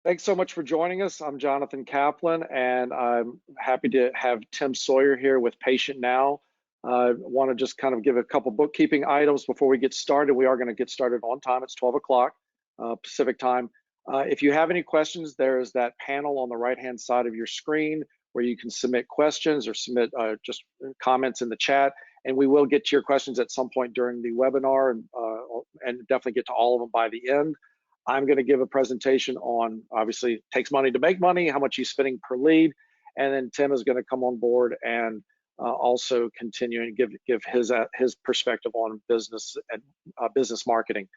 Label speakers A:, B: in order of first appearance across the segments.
A: Thanks so much for joining us. I'm Jonathan Kaplan, and I'm happy to have Tim Sawyer here with Patient Now. I want to just kind of give a couple bookkeeping items before we get started. We are going to get started on time. It's 12 o'clock Pacific time. If you have any questions, there is that panel on the right-hand side of your screen where you can submit questions or submit just comments in the chat, and we will get to your questions at some point during the webinar, and definitely get to all of them by the end. I'm going to give a presentation on, obviously, it takes money to make money, how much he's spending per lead, and then Tim is going to come on board and also continue and give his perspective on business and business marketing.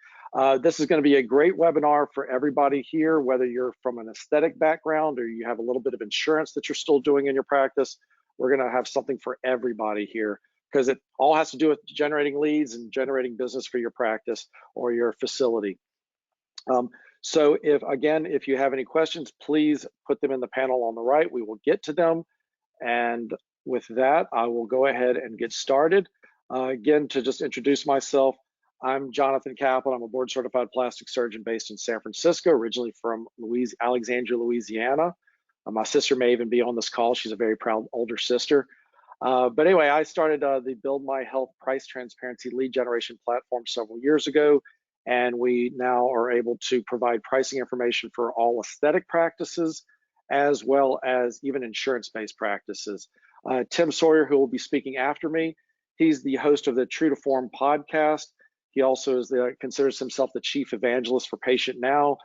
A: This is going to be a great webinar for everybody here, whether you're from an aesthetic background or you have a little bit of insurance that you're still doing in your practice. We're going to have something for everybody here because it all has to do with generating leads and generating business for your practice or your facility. So if you have any questions, please put them in the panel on the right. We will get to them. And with that, I will go ahead and get started. Again, to just introduce myself, I'm Jonathan Kaplan. I'm a board certified plastic surgeon based in San Francisco, originally from Alexandria, Louisiana. My sister may even be on this call. She's a very proud older sister. But anyway, I started the Build My Health price transparency lead generation platform several years ago. And we now are able to provide pricing information for all aesthetic practices, as well as even insurance-based practices. Tim Sawyer, who will be speaking after me, he's the host of the True to Form podcast. He also considers himself the chief evangelist for Patient Now.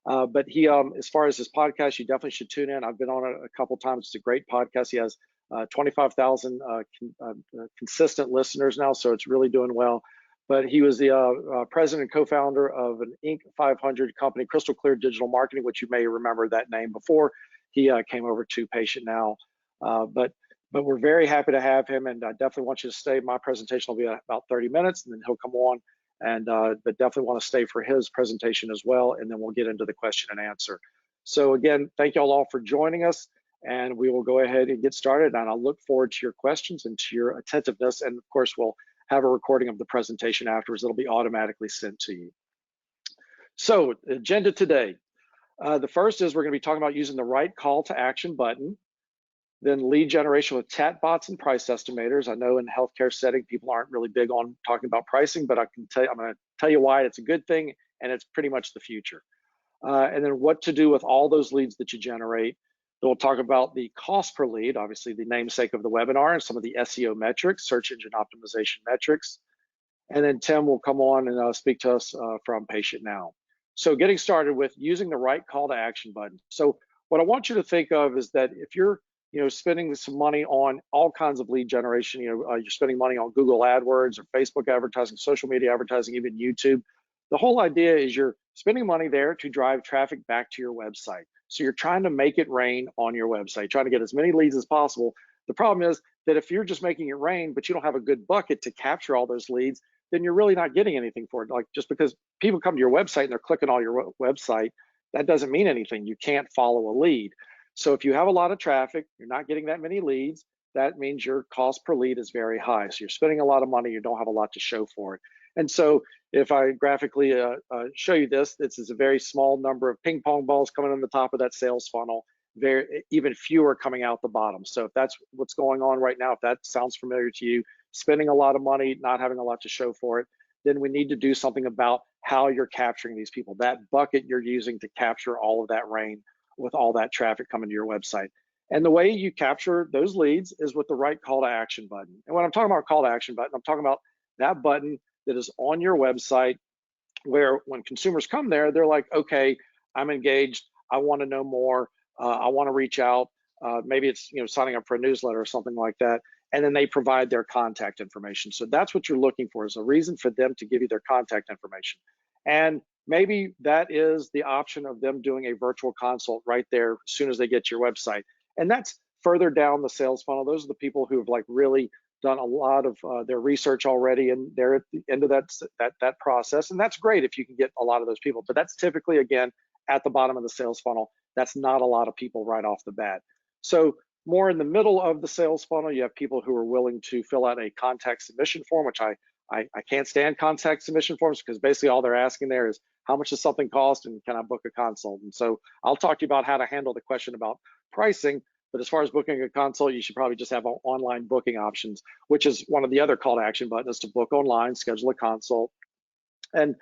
A: But he, as far as his podcast, you definitely should tune in. I've been on it a couple times. It's a great podcast. He has 25,000 consistent listeners now, so it's really doing well. But he was the president and co-founder of an Inc. 500 company, Crystal Clear Digital Marketing, which you may remember that name before he came over to Patient Now. But we're very happy to have him, and I definitely want you to stay. My presentation will be about 30 minutes, and then he'll come on, and but definitely want to stay for his presentation as well, and then we'll get into the question and answer. So again, thank you all for joining us, and we will go ahead and get started, and I'll look forward to your questions and to your attentiveness, and of course, we'll have a recording of the presentation afterwards. It'll be automatically sent to you. So, agenda today. The first is we're going to be talking about using the right call to action button, then lead generation with chatbots and price estimators. I know in healthcare setting, people aren't really big on talking about pricing, but I'm going to tell you why it's a good thing, and it's pretty much the future. And then what to do with all those leads that you generate. We'll talk about the cost per lead, obviously the namesake of the webinar, and some of the SEO metrics, search engine optimization metrics. And then Tim will come on and speak to us from Patient Now. So getting started with using the right call to action button. So what I want you to think of is that if you're spending some money on all kinds of lead generation, you're spending money on Google AdWords or Facebook advertising, social media advertising, even YouTube. The whole idea is you're spending money there to drive traffic back to your website. So you're trying to make it rain on your website, trying to get as many leads as possible. The problem is that if you're just making it rain, but you don't have a good bucket to capture all those leads, then you're really not getting anything for it. Like, just because people come to your website and they're clicking on your website, that doesn't mean anything. You can't follow a lead. So if you have a lot of traffic, you're not getting that many leads, that means your cost per lead is very high. So you're spending a lot of money, you don't have a lot to show for it. And so if I graphically show you this is a very small number of ping pong balls coming on the top of that sales funnel, even fewer coming out the bottom. So if that's what's going on right now, if that sounds familiar to you, spending a lot of money, not having a lot to show for it, then we need to do something about how you're capturing these people, that bucket you're using to capture all of that rain with all that traffic coming to your website. And the way you capture those leads is with the right call to action button. And when I'm talking about call to action button, I'm talking about that button that is on your website where when consumers come there, they're like, okay, I'm engaged, I want to know more, I want to reach out, maybe it's signing up for a newsletter or something like that, and then they provide their contact information. So that's what you're looking for, is a reason for them to give you their contact information. And maybe that is the option of them doing a virtual consult right there as soon as they get to your website. And that's further down the sales funnel. Those are the people who have really done a lot of their research already, and they're at the end of that process. And that's great if you can get a lot of those people, but that's typically, again, at the bottom of the sales funnel. That's not a lot of people right off the bat. So more in the middle of the sales funnel, you have people who are willing to fill out a contact submission form, which I I can't stand contact submission forms because basically all they're asking there is how much does something cost and can I book a consult? And so I'll talk to you about how to handle the question about pricing. But as far as booking a consult, you should probably just have online booking options, which is one of the other call to action buttons, to book online, schedule a consult, and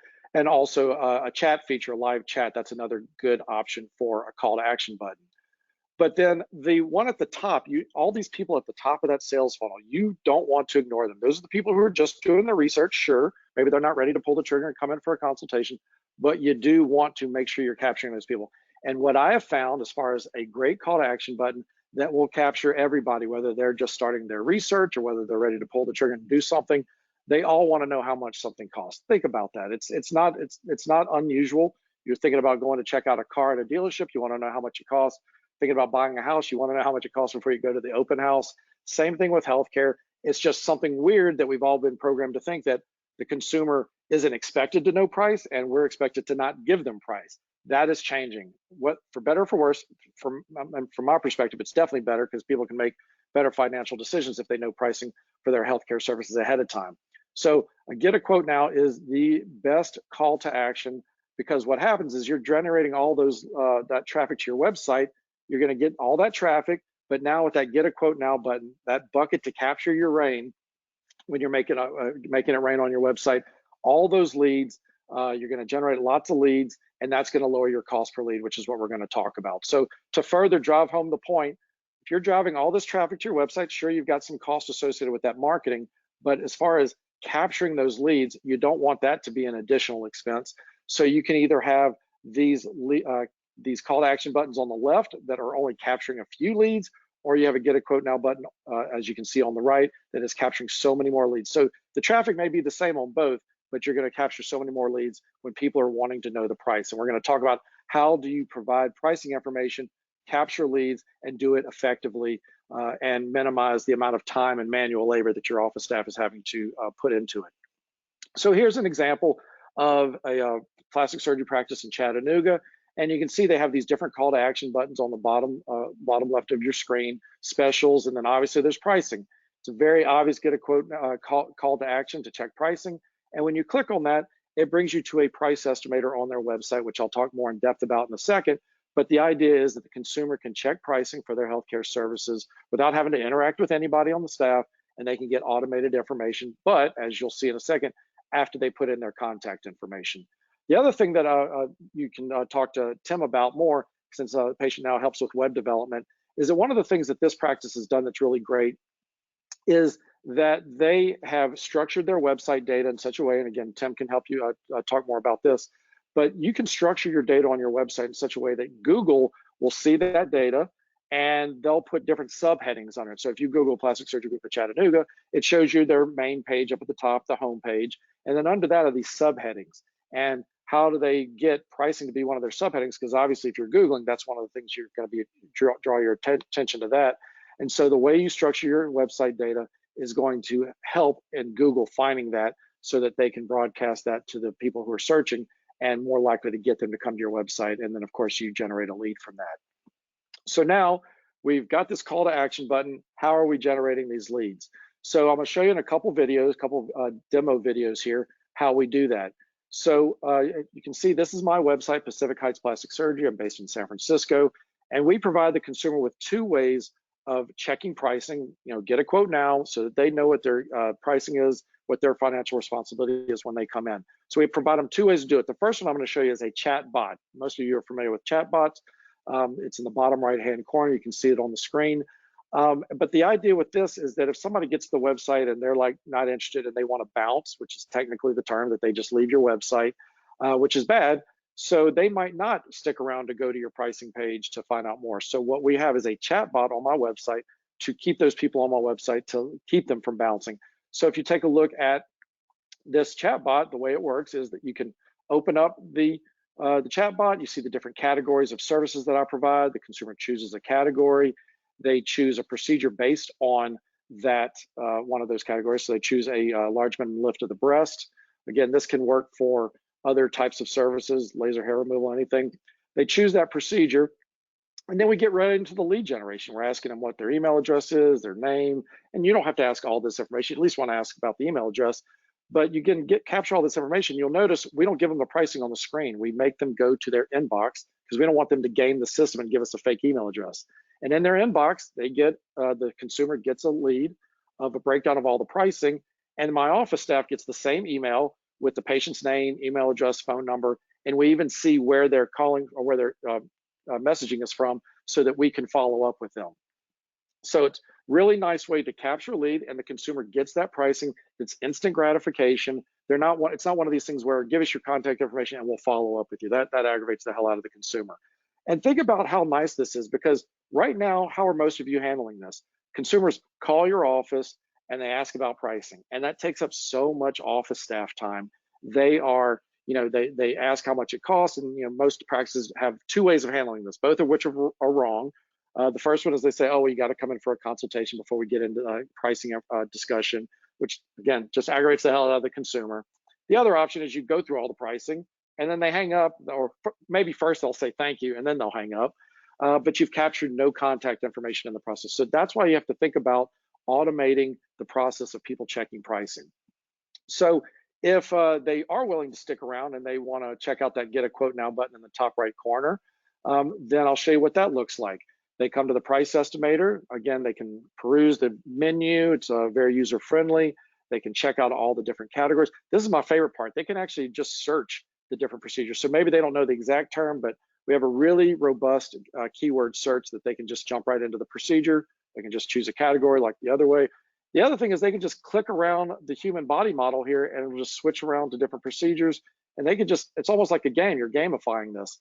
A: also a chat feature, a live chat. That's another good option for a call to action button. But then the one at the top, all these people at the top of that sales funnel, you don't want to ignore them. Those are the people who are just doing the research. Sure, maybe they're not ready to pull the trigger and come in for a consultation, but you do want to make sure you're capturing those people. And what I have found as far as a great call to action button that will capture everybody, whether they're just starting their research or whether they're ready to pull the trigger and do something, they all want to know how much something costs. Think about that. It's not unusual. You're thinking about going to check out a car at a dealership. You want to know how much it costs. Thinking about buying a house, you want to know how much it costs before you go to the open house. Same thing with healthcare. It's just something weird that we've all been programmed to think that the consumer isn't expected to know price, and we're expected to not give them price. That is changing. What, for better or for worse, from my perspective, it's definitely better because people can make better financial decisions if they know pricing for their healthcare services ahead of time. So a get a quote now is the best call to action, because what happens is you're generating all those that traffic to your website. You're going to get all that traffic, but now with that get a quote now button, that bucket to capture your rain, when you're making it rain on your website, all those leads, you're going to generate lots of leads, and that's going to lower your cost per lead, which is what we're going to talk about. So to further drive home the point, if you're driving all this traffic to your website, sure, you've got some cost associated with that marketing, but as far as capturing those leads, you don't want that to be an additional expense. So you can either have these call to action buttons on the left that are only capturing a few leads, or you have a get a quote now button, as you can see on the right, that is capturing so many more leads. So the traffic may be the same on both, but you're going to capture so many more leads when people are wanting to know the price. And we're going to talk about how do you provide pricing information, capture leads, and do it effectively, and minimize the amount of time and manual labor that your office staff is having to put into it. So here's an example of a plastic surgery practice in Chattanooga. And you can see they have these different call to action buttons on the bottom left of your screen, specials, and then obviously there's pricing. It's a very obvious get a quote call to action to check pricing. And when you click on that, it brings you to a price estimator on their website, which I'll talk more in depth about in a second. But the idea is that the consumer can check pricing for their healthcare services without having to interact with anybody on the staff, and they can get automated information. But as you'll see in a second, after they put in their contact information. The other thing that you can talk to Tim about more, since the patient now helps with web development, is that one of the things that this practice has done that's really great is that they have structured their website data in such a way, and again, Tim can help you talk more about this, but you can structure your data on your website in such a way that Google will see that data, and they'll put different subheadings on it. So if you Google plastic surgery group for Chattanooga, it shows you their main page up at the top, the home page, and then under that are these subheadings. And how do they get pricing to be one of their subheadings? Because obviously if you're Googling, that's one of the things you're going to be draw your attention to that. And so the way you structure your website data is going to help in Google finding that, so that they can broadcast that to the people who are searching, and more likely to get them to come to your website. And then of course you generate a lead from that. So now we've got this call to action button. How are we generating these leads? So I'm going to show you in a couple videos, demo videos here, how we do that. So you can see this is my website, Pacific Heights Plastic Surgery. I'm based in San Francisco, and we provide the consumer with two ways of checking pricing. Get a quote now, so that they know what their pricing is, what their financial responsibility is when they come in. So we provide them two ways to do it. The first one I'm going to show you is a chat bot. Most of you are familiar with chat bots. It's in the bottom right-hand corner. You can see it on the screen. But the idea with this is that if somebody gets to the website and they're like not interested and they want to bounce, which is technically the term that they just leave your website, which is bad. So they might not stick around to go to your pricing page to find out more. So what we have is a chat bot on my website to keep those people on my website, to keep them from bouncing. So if you take a look at this chat bot, the way it works is that you can open up the chat bot. You see the different categories of services that I provide. The consumer chooses a category. They choose a procedure based on that one of those categories. So they choose a large minimum lift of the breast. Again, this can work for other types of services, laser hair removal, anything. They choose that procedure, and then we get right into the lead generation. We're asking them what their email address is, their name, and you don't have to ask all this information. You at least want to ask about the email address. but you can capture all this information. You'll notice we don't give them the pricing on the screen. We make them go to their inbox because we don't want them to game the system and give us a fake email address. And in their inbox, they get the consumer gets a lead of a breakdown of all the pricing, and my office staff gets the same email with the patient's name, email address, phone number, and we even see where they're calling or where they're messaging us from so that we can follow up with them. So it's really nice way to capture a lead, and the consumer gets that pricing. It's instant gratification. It's not one of these things where give us your contact information and we'll follow up with you. That aggravates the hell out of the consumer. And think about how nice this is, because right now, how are most of you handling this? Consumers call your office and they ask about pricing, and that takes up so much office staff time. They are, they ask how much it costs, and most practices have two ways of handling this, both of which are wrong. The first one is they say, oh, well, you got to come in for a consultation before we get into pricing discussion, which again just aggravates the hell out of the consumer. The other option is you go through all the pricing and then they hang up, or maybe first they'll say thank you and then they'll hang up, but you've captured no contact information in the process. So that's why you have to think about automating the process of people checking pricing. So if they are willing to stick around and they want to check out that Get a Quote Now button in the top right corner, then I'll show you what that looks like. They come to the price estimator. Again, they can peruse the menu. It's very user-friendly. They can check out all the different categories. This is my favorite part. They can actually just search the different procedures. So maybe they don't know the exact term, but we have a really robust keyword search that they can just jump right into the procedure. They can just choose a category like the other way. The other thing is they can just click around the human body model here and it'll just switch around to different procedures. And they can just, it's almost like a game. You're gamifying this.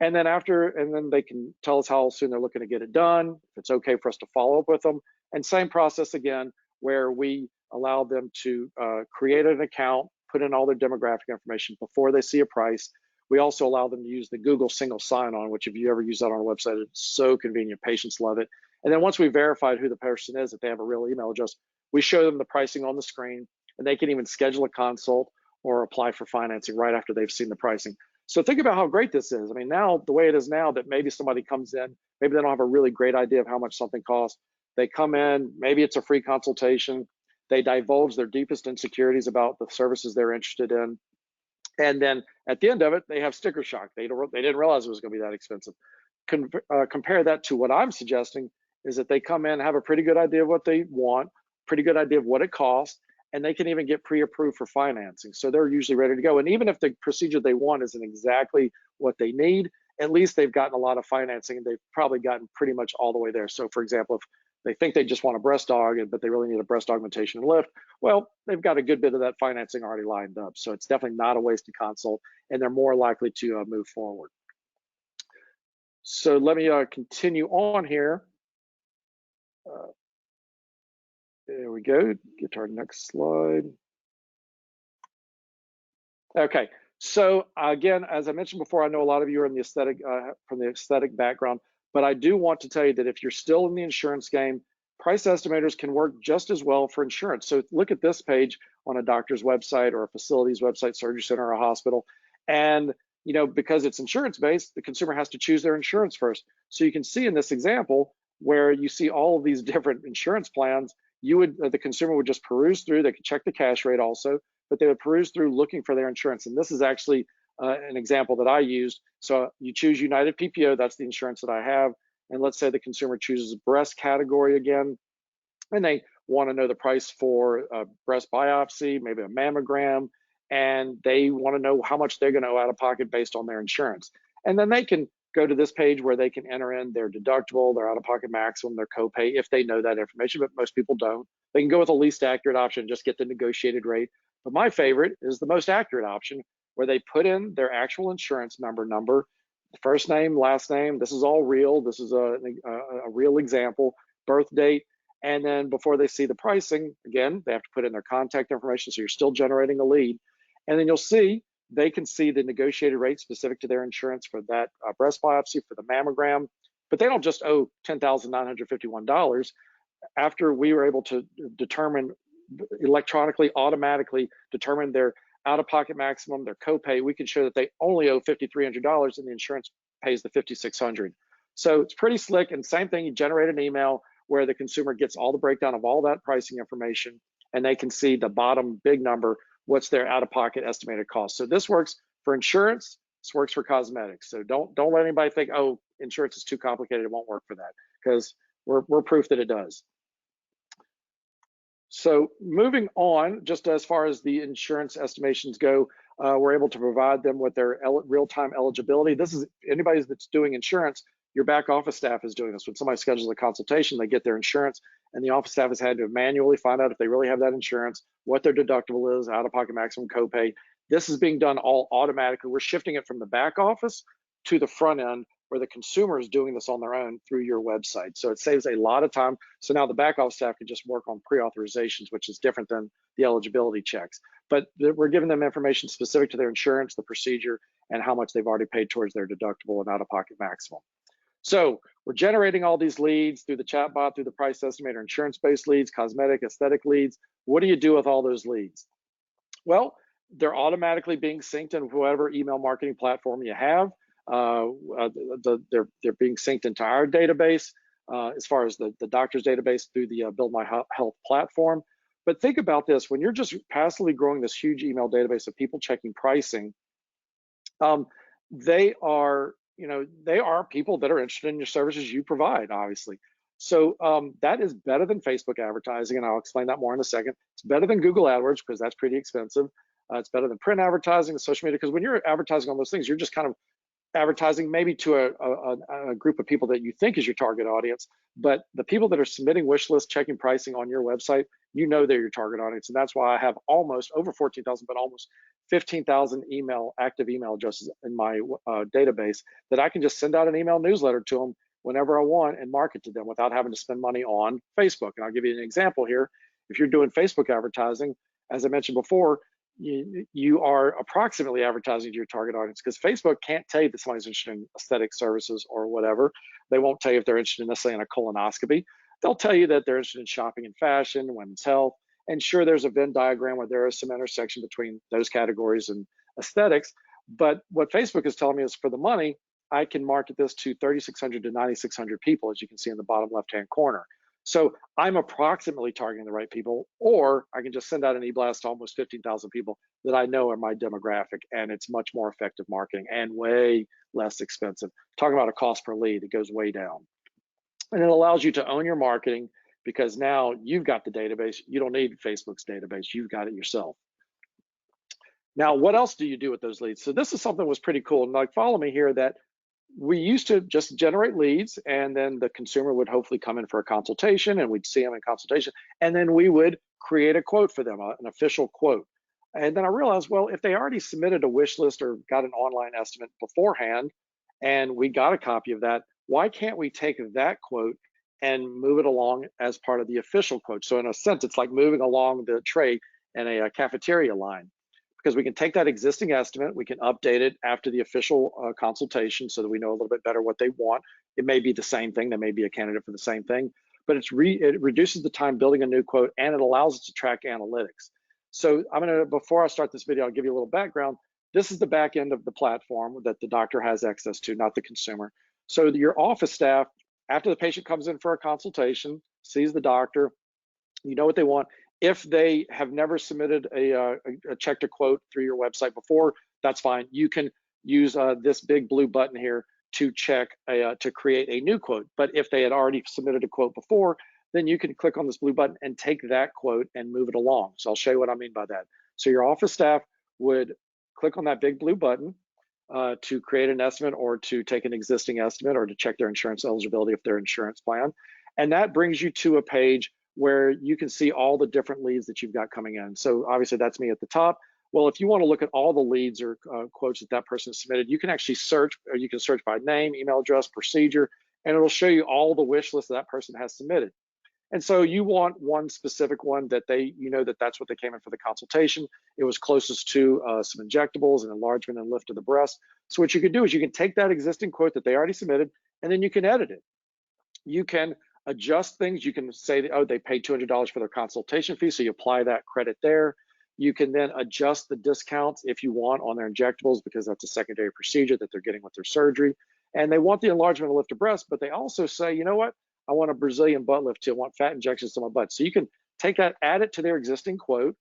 A: And then they can tell us how soon they're looking to get it done, if it's okay for us to follow up with them. And same process again, where we allow them to create an account, put in all their demographic information before they see a price. We also allow them to use the Google single sign-on, which if you ever use that on our website, it's so convenient. Patients love it. And then once we verified who the person is, if they have a real email address, we show them the pricing on the screen, and they can even schedule a consult or apply for financing right after they've seen the pricing. So think about how great this is. I mean, now the way it is now, that maybe somebody comes in, maybe they don't have a really great idea of how much something costs. They come in, maybe it's a free consultation. They divulge their deepest insecurities about the services they're interested in. And then at the end of it, they have sticker shock. They didn't realize it was going to be that expensive. Compare that to what I'm suggesting is that they come in, have a pretty good idea of what they want, pretty good idea of what it costs, and they can even get pre-approved for financing. So they're usually ready to go. And even if the procedure they want isn't exactly what they need, at least they've gotten a lot of financing and they've probably gotten pretty much all the way there. So for example, if they think they just want a breast aug, but they really need a breast augmentation and lift, well, they've got a good bit of that financing already lined up. So it's definitely not a wasted consult, and they're more likely to move forward. So let me continue on here. There we go, get to our next slide. Okay, so again, as I mentioned before, I know a lot of you are in the aesthetic, from the aesthetic background, but I do want to tell you that if you're still in the insurance game, price estimators can work just as well for insurance. So look at this page on a doctor's website or a facility's website, surgery center or a hospital. And because it's insurance-based, the consumer has to choose their insurance first. So you can see in this example where you see all of these different insurance plans, the consumer would just peruse through. They could check the cash rate also, but they would peruse through looking for their insurance. And this is actually an example that I used. So you choose United PPO, that's the insurance that I have. And let's say the consumer chooses breast category again, and they want to know the price for a breast biopsy, maybe a mammogram, and they want to know how much they're going to owe out of pocket based on their insurance. And then they can go to this page where they can enter in their deductible, their out-of-pocket maximum, their copay, if they know that information, but most people don't. They can go with the least accurate option, just get the negotiated rate. But my favorite is the most accurate option, where they put in their actual insurance number, first name, last name. This is all real. This is a real example, birth date. And then before they see the pricing, again, they have to put in their contact information, so you're still generating a lead. And then you'll see, they can see the negotiated rate specific to their insurance for that breast biopsy, for the mammogram, but they don't just owe $10,951. After we were able to determine electronically, automatically determine their out-of-pocket maximum, their copay, we can show that they only owe $5,300 and the insurance pays the $5,600. So it's pretty slick. And same thing, you generate an email where the consumer gets all the breakdown of all that pricing information, and they can see the bottom big number what's their out-of-pocket estimated cost. So this works for insurance, this works for cosmetics. So don't let anybody think, oh, insurance is too complicated, it won't work for that, because we're proof that it does. So moving on, just as far as the insurance estimations go, we're able to provide them with their real-time eligibility. This is anybody that's doing insurance, your back office staff is doing this. When somebody schedules a consultation, they get their insurance, and the office staff has had to manually find out if they really have that insurance, what their deductible is, out-of-pocket maximum copay. This is being done all automatically. We're shifting it from the back office to the front end, where the consumer is doing this on their own through your website. So it saves a lot of time. So now the back office staff can just work on pre-authorizations, which is different than the eligibility checks. But we're giving them information specific to their insurance, the procedure, and how much they've already paid towards their deductible and out-of-pocket maximum. So we're generating all these leads through the chatbot, through the price estimator, insurance-based leads, cosmetic, aesthetic leads. What do you do with all those leads? Well, they're automatically being synced in whatever email marketing platform you have. They're being synced into our database as far as the doctor's database through the Build My Health platform. But think about this: when you're just passively growing this huge email database of people checking pricing, they are people that are interested in your services you provide, obviously. So that is better than Facebook advertising, and I'll explain that more in a second. It's better than Google AdWords because that's pretty expensive. It's better than print advertising and social media, because when you're advertising on those things, you're just kind of advertising maybe to a group of people that you think is your target audience, but the people that are submitting wish lists, checking pricing on your website, they're your target audience. And that's why I have almost over 14,000, but almost 15,000 active email addresses in my database that I can just send out an email newsletter to them whenever I want and market to them without having to spend money on Facebook. And I'll give you an example here. If you're doing Facebook advertising, as I mentioned before, you are approximately advertising to your target audience, because Facebook can't tell you that somebody's interested in aesthetic services or whatever. They won't tell you if they're interested necessarily in a colonoscopy. They'll tell you that they're interested in shopping and fashion, women's health, and sure, there's a Venn diagram where there is some intersection between those categories and aesthetics. But what Facebook is telling me is, for the money, I can market this to 3,600 to 9,600 people, as you can see in the bottom left-hand corner. So I'm approximately targeting the right people, or I can just send out an e-blast to almost 15,000 people that I know are my demographic, and it's much more effective marketing and way less expensive. Talking about a cost per lead, it goes way down. And it allows you to own your marketing, because now you've got the database. You don't need Facebook's database. You've got it yourself. Now, what else do you do with those leads? So this is something that was pretty cool. And like, follow me here, that we used to just generate leads, and then the consumer would hopefully come in for a consultation, and we'd see them in consultation, and then we would create a quote for them, an official quote. And then I realized, well, if they already submitted a wish list or got an online estimate beforehand, and we got a copy of that, why can't we take that quote and move it along as part of the official quote? So in a sense, it's like moving along the tray in a cafeteria line, because we can take that existing estimate, we can update it after the official consultation so that we know a little bit better what they want. It may be the same thing, they may be a candidate for the same thing, but it reduces the time building a new quote, and it allows us to track analytics. So before I start this video, I'll give you a little background. This is the back end of the platform that the doctor has access to, not the consumer. So your office staff, after the patient comes in for a consultation, sees the doctor, you know what they want. If they have never submitted a check to quote through your website before, that's fine. You can use this big blue button here to to create a new quote. But if they had already submitted a quote before, then you can click on this blue button and take that quote and move it along. So I'll show you what I mean by that. So your office staff would click on that big blue button to create an estimate, or to take an existing estimate, or to check their insurance eligibility if their insurance plan. And that brings you to a page where you can see all the different leads that you've got coming in. So obviously that's me at the top. Well, if you want to look at all the leads or quotes that person submitted, you can actually search, or you can search by name, email address, procedure, and it'll show you all the wish lists that person has submitted. And so you want one specific one that that's what they came in for the consultation. It was closest to some injectables and enlargement and lift of the breast. So what you can do is you can take that existing quote that they already submitted, and then you can edit it. You can adjust things. You can say, oh, they paid $200 for their consultation fee, so you apply that credit there. You can then adjust the discounts if you want on their injectables, because that's a secondary procedure that they're getting with their surgery. And they want the enlargement and lift of breast, but they also say, you know what? I want a Brazilian butt lift too. I want fat injections to my butt. So you can take that, add it to their existing quote,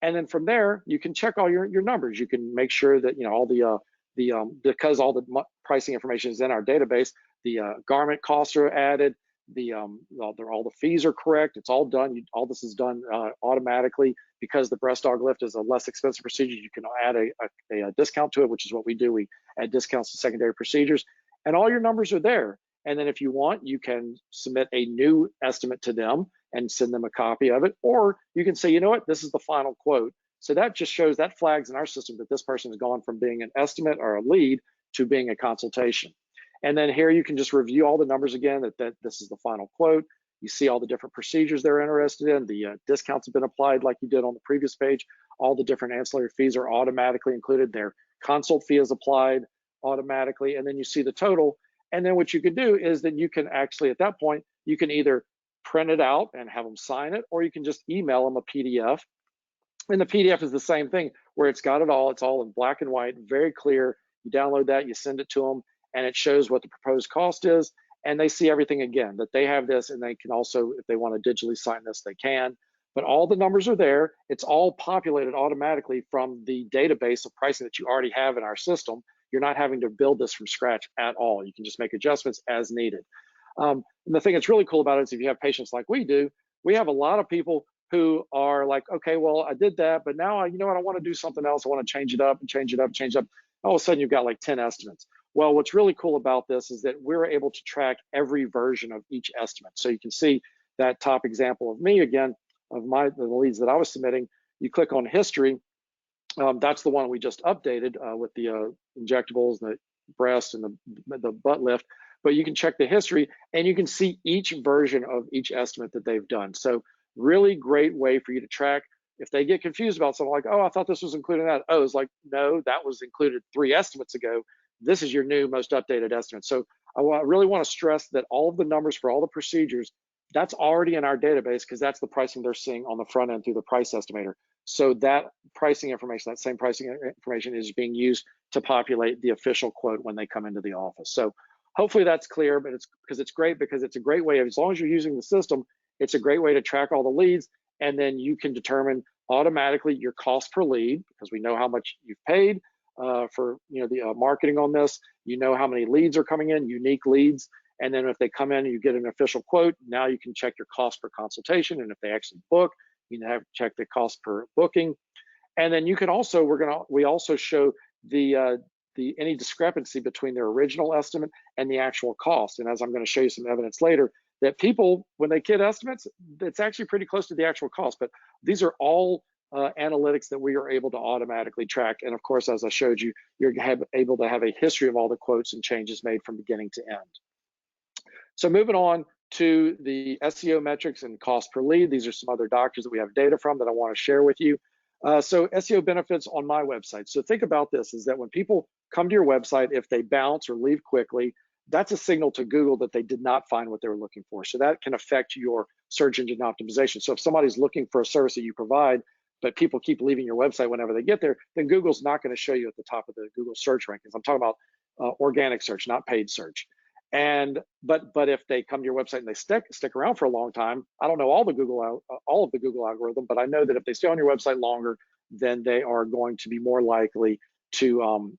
A: And then from there, you can check all your numbers. You can make sure that, you know, all because all the pricing information is in our database, the garment costs are added, all the fees are correct. It's all done. All this is done automatically. Because the breast dog lift is a less expensive procedure, you can add a discount to it, which is what we do. We add discounts to secondary procedures, and all your numbers are there. And then if you want, you can submit a new estimate to them and send them a copy of it, or you can say, you know what, this is the final quote. So that just shows, that flags in our system that this person has gone from being an estimate or a lead to being a consultation. And then here you can just review all the numbers again, that this is the final quote. You see all the different procedures they're interested in. The discounts have been applied like you did on the previous page. All the different ancillary fees are automatically included. Their consult fee is applied automatically, and then you see the total. And then what you can do is that you can actually, at that point, you can either print it out and have them sign it, or you can just email them a PDF. And the PDF is the same thing, where it's got it all. It's all in black and white, very clear. You download that, you send it to them, and it shows what the proposed cost is. And they see everything again, that they have this, and they can also, if they want to digitally sign this, they can. But all the numbers are there. It's all populated automatically from the database of pricing that you already have in our system. You're not having to build this from scratch at all. You can just make adjustments as needed. And the thing that's really cool about it is, if you have patients like we do, we have a lot of people who are like, okay, well, I did that, but now you know what, I want to do something else. I want to change it up and change it up, change it up. All of a sudden, you've got like 10 estimates. Well, what's really cool about this is that we're able to track every version of each estimate. So you can see that top example of me again, of the leads that I was submitting. You click on history. That's the one we just updated with the injectables, and the breast, and the butt lift. But you can check the history, and you can see each version of each estimate that they've done. So really great way for you to track. If they get confused about something like, oh, I thought this was included in that. Oh, it's like, no, that was included 3 estimates ago. This is your new, most updated estimate. So I really want to stress that all of the numbers for all the procedures, that's already in our database, because that's the pricing they're seeing on the front end through the price estimator. So that pricing information, that same pricing information, is being used to populate the official quote when they come into the office. So hopefully that's clear, but it's great, because it's a great way of, as long as you're using the system, it's a great way to track all the leads, and then you can determine automatically your cost per lead, because we know how much you've paid for the marketing on this. You know how many leads are coming in, unique leads, and then if they come in and you get an official quote, now you can check your cost per consultation, and if they actually book, you can have check the cost per booking. And then you can also, we also show the any discrepancy between their original estimate and the actual cost. And as I'm going to show you some evidence later, that people, when they get estimates, it's actually pretty close to the actual cost. But these are all analytics that we are able to automatically track. And of course, as I showed you, you're able to have a history of all the quotes and changes made from beginning to end. So moving on to the SEO metrics and cost per lead. These are some other doctors that we have data from that I want to share with you. So SEO benefits on my website. So think about this, is that when people come to your website, if they bounce or leave quickly, that's a signal to Google that they did not find what they were looking for. So that can affect your search engine optimization. So if somebody's looking for a service that you provide, but people keep leaving your website whenever they get there, then Google's not going to show you at the top of the Google search rankings. I'm talking about organic search, not paid search. And but if they come to your website and they stick around for a long time, I don't know all of the Google algorithm, but I know that if they stay on your website longer, then they are going to be more likely to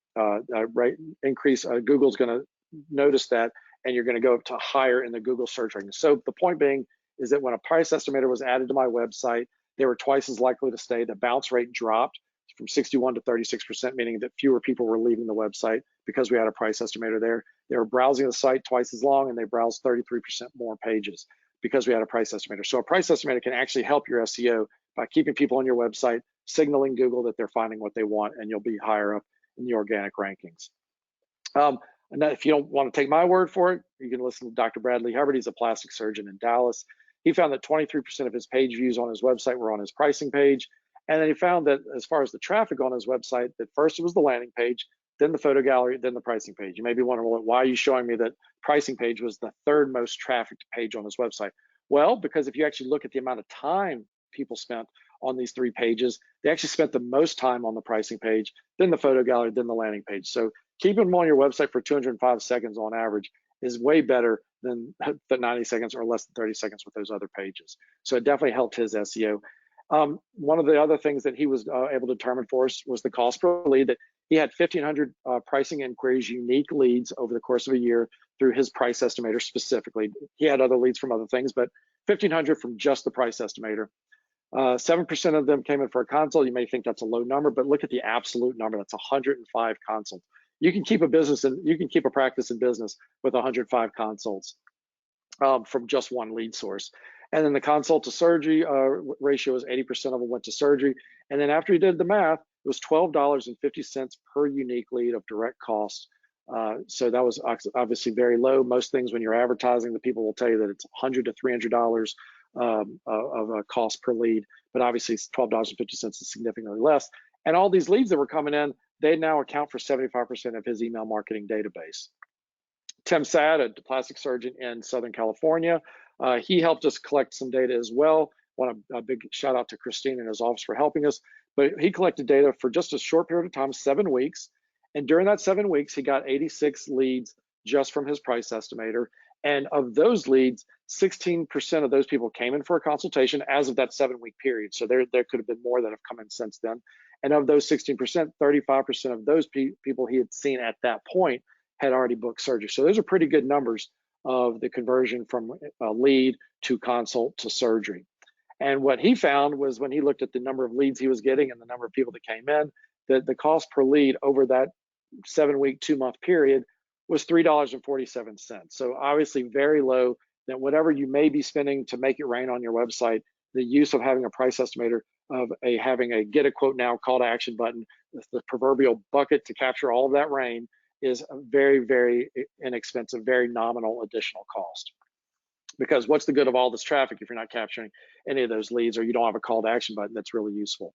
A: increase. Google's going to notice that, and you're going to go up to higher in the Google search ranking. So the point being is that when a price estimator was added to my website, they were twice as likely to stay. The bounce rate dropped from 61 to 36%, meaning that fewer people were leaving the website because we had a price estimator there. They were browsing the site twice as long, and they browsed 33% more pages because we had a price estimator. So a price estimator can actually help your SEO by keeping people on your website, signaling Google that they're finding what they want, and you'll be higher up in the organic rankings. And if you don't want to take my word for it, you can listen to Dr. Bradley Hubbard. He's a plastic surgeon in Dallas. He found that 23% of his page views on his website were on his pricing page. And then he found that as far as the traffic on his website, that first it was the landing page, then the photo gallery, then the pricing page. You may be wondering, well, why are you showing me that pricing page was the third most trafficked page on his website? Well, because if you actually look at the amount of time people spent on these 3 pages, they actually spent the most time on the pricing page, then the photo gallery, then the landing page. So keeping them on your website for 205 seconds on average is way better than the 90 seconds or less than 30 seconds with those other pages. So it definitely helped his SEO. One of the other things that he was able to determine for us was the cost per lead, that he had 1,500 pricing inquiries, unique leads over the course of a year through his price estimator specifically. He had other leads from other things, but 1,500 from just the price estimator. 7% of them came in for a consult. You may think that's a low number, but look at the absolute number. That's 105 consults. You can keep a business and you can keep a practice in business with 105 consults from just one lead source. And then the consult to surgery ratio is 80% of them went to surgery. And then after he did the math, it was $12.50 per unique lead of direct cost. So that was obviously very low. Most things when you're advertising, the people will tell you that it's $100 to $300 of a cost per lead, but obviously $12.50 is significantly less. And all these leads that were coming in, they now account for 75% of his email marketing database. Tim Sad, a plastic surgeon in Southern California, he helped us collect some data as well. Want a big shout out to Christine and his office for helping us. But he collected data for just a short period of time, 7 weeks. And during that 7 weeks, he got 86 leads just from his price estimator. And of those leads, 16% of those people came in for a consultation as of that 7-week period. So there could have been more that have come in since then. And of those 16%, 35% of those people he had seen at that point had already booked surgery. So those are pretty good numbers of the conversion from lead to consult to surgery. And what he found was when he looked at the number of leads he was getting and the number of people that came in, that the cost per lead over that 7-week, 2-month period was $3.47. So obviously very low. That whatever you may be spending to make it rain on your website, the use of having a price estimator, of having a get a quote now call to action button, the proverbial bucket to capture all of that rain, is a very, very inexpensive, very nominal additional cost. Because what's the good of all this traffic if you're not capturing any of those leads, or you don't have a call to action button that's really useful?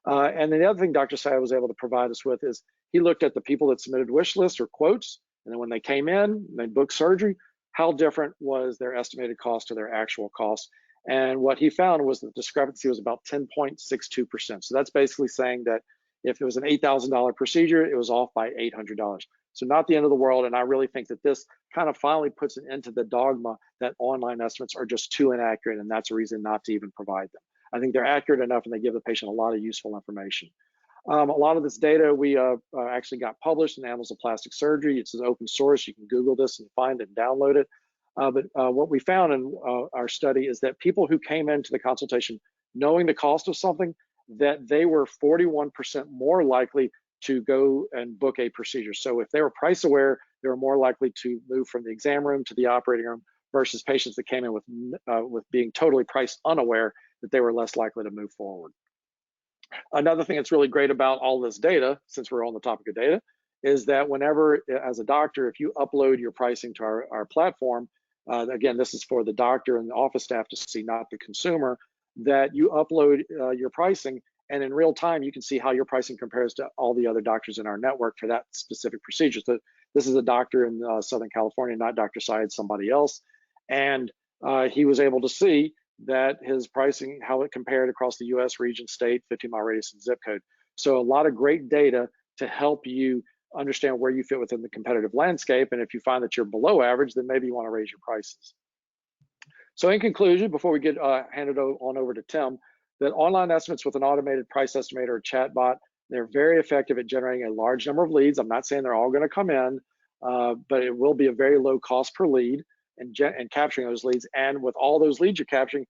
A: And then the other thing Dr. Sayed was able to provide us with is he looked at the people that submitted wish lists or quotes, and then when they came in, they booked surgery, how different was their estimated cost to their actual cost? And what he found was the discrepancy was about 10.62%. So that's basically saying that if it was an $8,000 procedure, it was off by $800. So not the end of the world. And I really think that this kind of finally puts an end to the dogma that online estimates are just too inaccurate, and that's a reason not to even provide them. I think they're accurate enough and they give the patient a lot of useful information. A lot of this data we actually got published in Annals of Plastic Surgery. It's an open source. You can Google this and find it and download it. But what we found in our study is that people who came into the consultation knowing the cost of something, that they were 41% more likely to go and book a procedure. So if they were price aware, they were more likely to move from the exam room to the operating room, versus patients that came in with being totally price unaware, that they were less likely to move forward. Another thing that's really great about all this data, since we're on the topic of data, is that whenever, as a doctor, if you upload your pricing to our platform, again, this is for the doctor and the office staff to see, not the consumer, that you upload your pricing, and in real time, you can see how your pricing compares to all the other doctors in our network for that specific procedure. So this is a doctor in Southern California, not Dr. Syed, somebody else. And he was able to see that his pricing, how it compared across the US, region, state, 50-mile radius, and zip code. So a lot of great data to help you understand where you fit within the competitive landscape. And if you find that you're below average, then maybe you want to raise your prices. So in conclusion, before we get handed on over to Tim, that online estimates with an automated price estimator or chatbot, they're very effective at generating a large number of leads. I'm not saying they're all going to come in, but it will be a very low cost per lead and capturing those leads. And with all those leads you're capturing,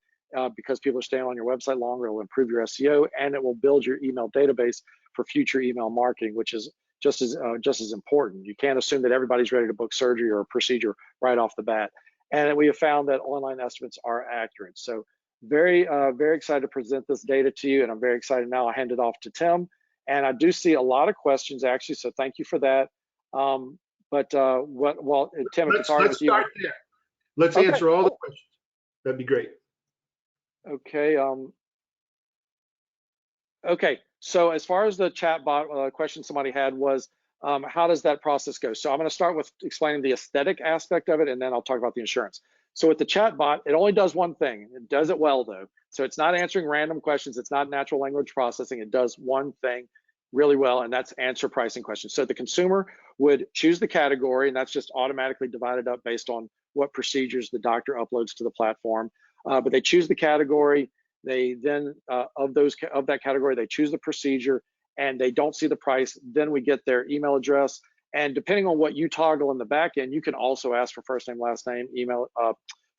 A: because people are staying on your website longer, it will improve your SEO, and it will build your email database for future email marketing, which is just as important. You can't assume that everybody's ready to book surgery or a procedure right off the bat. And we have found that online estimates are accurate. So very excited to present this data to you, and I'm very excited now. I hand it off to Tim, and I do see a lot of questions actually, so thank you for that. Tim, if it's all right with you.
B: Let's start there. Let's answer all the questions. That'd be great.
A: Okay. Okay. So as far as the chatbot question somebody had was, how does that process go? So I'm going to start with explaining the aesthetic aspect of it, and then I'll talk about the insurance. So with the chatbot, it only does one thing. It does it well, though. So it's not answering random questions. It's not natural language processing. It does one thing really well, and that's answer pricing questions. So the consumer would choose the category, and that's just automatically divided up based on what procedures the doctor uploads to the platform. But they choose the category, They then, of that category, they choose the procedure and they don't see the price. Then we get their email address. And depending on what you toggle in the back end, you can also ask for first name, last name, email,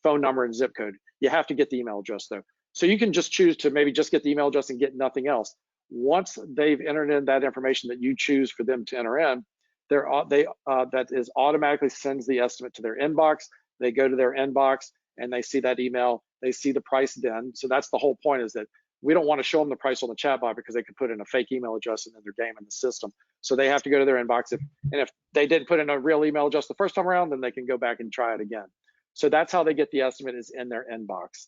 A: phone number, and zip code. You have to get the email address though. So you can just choose to maybe just get the email address and get nothing else. Once they've entered in that information that you choose for them to enter in, that is automatically sends the estimate to their inbox. They go to their inbox and they see that email. They see the price then. So that's the whole point, is that we don't want to show them the price on the chatbot because they could put in a fake email address and then they're game in the system. So they have to go to their inbox. If they didn't put in a real email address the first time around, then they can go back and try it again. So that's how they get the estimate, is in their inbox.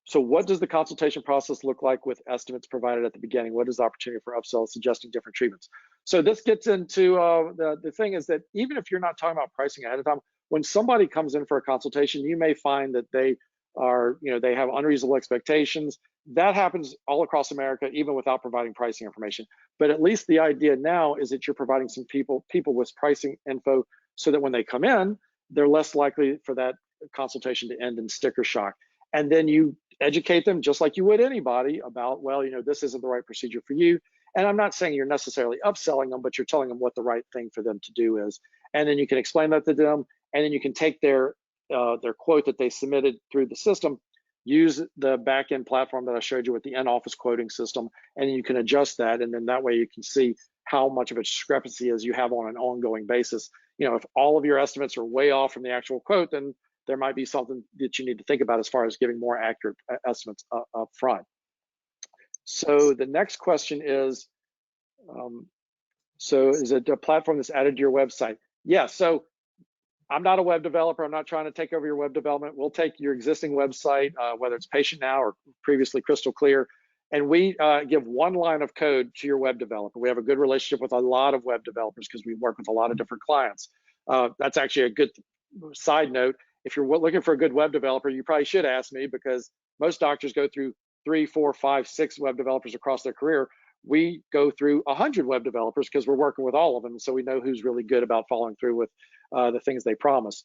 A: So what does the consultation process look like with estimates provided at the beginning? What is the opportunity for upsell, suggesting different treatments? So this gets into the thing is that even if you're not talking about pricing ahead of time, when somebody comes in for a consultation, you may find that they have unreasonable expectations. That happens all across America, even without providing pricing information. But at least the idea now is that you're providing some people with pricing info, so that when they come in, they're less likely for that consultation to end in sticker shock. And then you educate them just like you would anybody about, well, this isn't the right procedure for you. And I'm not saying you're necessarily upselling them, but you're telling them what the right thing for them to do is. And then you can explain that to them, and then you can take their quote that they submitted through the system, use the back-end platform that I showed you with the in-office quoting system, and you can adjust that. And then that way you can see how much of a discrepancy is you have on an ongoing basis. If all of your estimates are way off from the actual quote, then there might be something that you need to think about as far as giving more accurate estimates up front. So the next question is, so is it a platform that's added to your website? Yeah, so I'm not a web developer. I'm not trying to take over your web development. We'll take your existing website, whether it's Patient Now or previously Crystal Clear, and we give one line of code to your web developer. We have a good relationship with a lot of web developers because we work with a lot of different clients. That's actually a good side note. If you're looking for a good web developer, you probably should ask me, because most doctors go through 3, 4, 5, 6 web developers across their career. We go through 100 web developers because we're working with all of them. So we know who's really good about following through with the things they promise.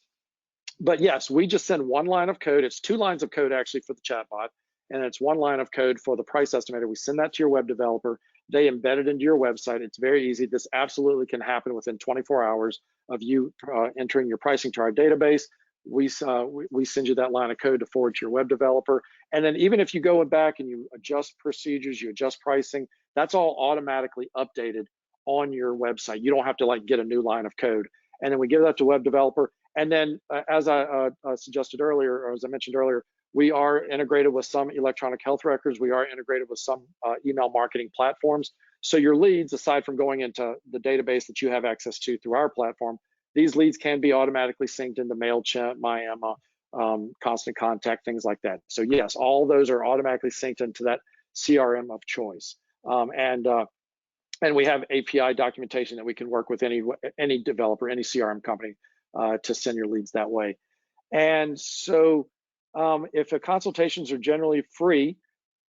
A: But yes, we just send one line of code. It's 2 lines of code actually for the chatbot, and it's 1 line of code for the price estimator. We send that to your web developer. They embed it into your website. It's very easy. This absolutely can happen within 24 hours of you entering your pricing to our database. We send you that line of code to forward to your web developer. And then even if you go back and you adjust procedures, you adjust pricing, that's all automatically updated on your website. You don't have to get a new line of code. And then we give that to web developer. And then as I suggested earlier, or as I mentioned earlier, we are integrated with some electronic health records. We are integrated with some email marketing platforms. So your leads, aside from going into the database that you have access to through our platform, these leads can be automatically synced into MailChimp, MyEmma, Constant Contact, things like that. So yes, all those are automatically synced into that CRM of choice. And we have API documentation that we can work with any developer, any CRM company to send your leads that way. And so if the consultations are generally free,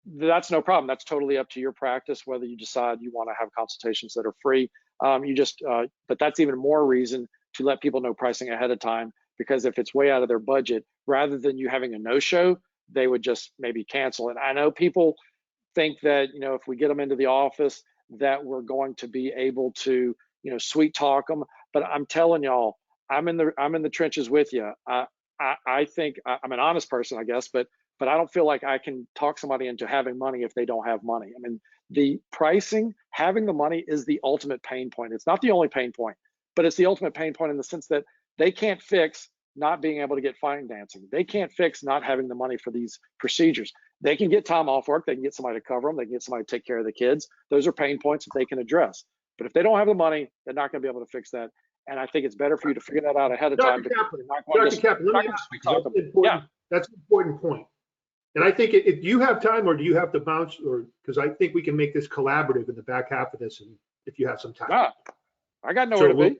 A: that's no problem. That's totally up to your practice, whether you decide you want to have consultations that are free. But that's even more reason to let people know pricing ahead of time, because if it's way out of their budget, rather than you having a no-show, they would just maybe cancel it. I know people think that, if we get them into the office, that we're going to be able to, sweet talk them. But I'm telling y'all, I'm in the trenches with you. I think I'm an honest person, I guess, but I don't feel like I can talk somebody into having money if they don't have money. I mean, the pricing, having the money is the ultimate pain point. It's not the only pain point, but it's the ultimate pain point in the sense that they can't fix not being able to get financing. They can't fix not having the money for these procedures. They can get time off work. They can get somebody to cover them. They can get somebody to take care of the kids. Those are pain points that they can address. But if they don't have the money, they're not going to be able to fix that. And I think it's better for you to figure that out ahead of time.
B: Dr. Kaplan, let me ask, that's an important point. And I think if you have time, or do you have to bounce, or because I think we can make this collaborative in the back half of this, and if you have some time.
A: I got nowhere to be.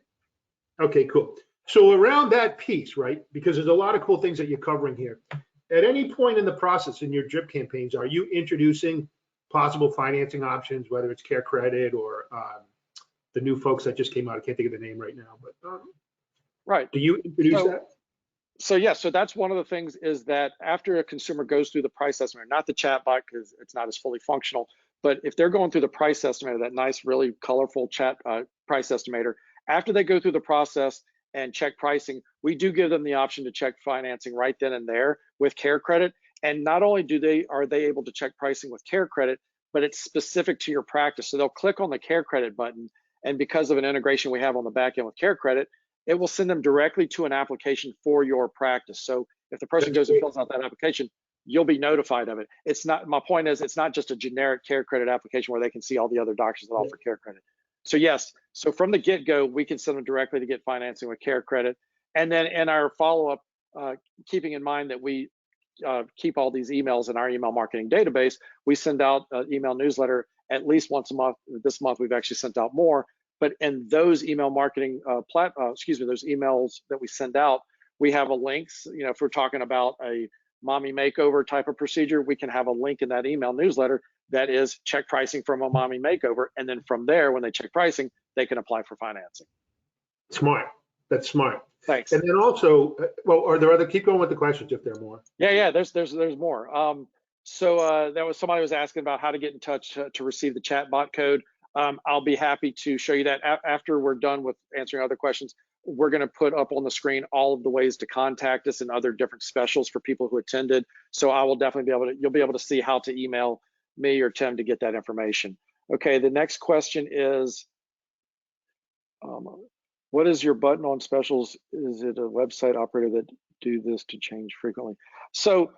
B: Okay, cool. So around that piece, right? Because there's a lot of cool things that you're covering here. At any point in the process in your drip campaigns, are you introducing possible financing options, whether it's Care Credit or the new folks that just came out? I can't think of the name right now, but
A: right.
B: Do you introduce that?
A: So yeah, so that's one of the things is that after a consumer goes through the price estimator, not the chatbot because it's not as fully functional, but if they're going through the price estimator, that nice, really colorful chat price estimator, after they go through the process and check pricing, we do give them the option to check financing right then and there with Care Credit. And not only are they able to check pricing with Care Credit, but it's specific to your practice. So they'll click on the Care Credit button, and because of an integration we have on the back end with Care Credit, it will send them directly to an application for your practice. So if the person goes and fills out that application, you'll be notified of it. It's not, my point is, it's not just a generic Care Credit application where they can see all the other doctors that offer Care Credit. So yes, so from the get-go, we can send them directly to get financing with Care Credit. And then in our follow-up, keeping in mind that we keep all these emails in our email marketing database, we send out an email newsletter at least once a month. This month, we've actually sent out more. But in those email marketing those emails that we send out, we have a links. You know, if we're talking about a mommy makeover type of procedure, we can have a link in that email newsletter that is check pricing from a mommy makeover. And then from there, when they check pricing, they can apply for financing.
B: Smart. That's smart.
A: Thanks.
B: And then also, well, are there other, keep going with the questions if there are more.
A: Yeah, there's more. So there was somebody was asking about how to get in touch to receive the chatbot code. I'll be happy to show you that after we're done with answering other questions. We're going to put up on the screen all of the ways to contact us and other different specials for people who attended. So I will definitely be able to, you'll be able to see how to email me or Tim to get that information. Okay, the next question is, what is your button on specials? Is it a website operator that do this to change frequently? So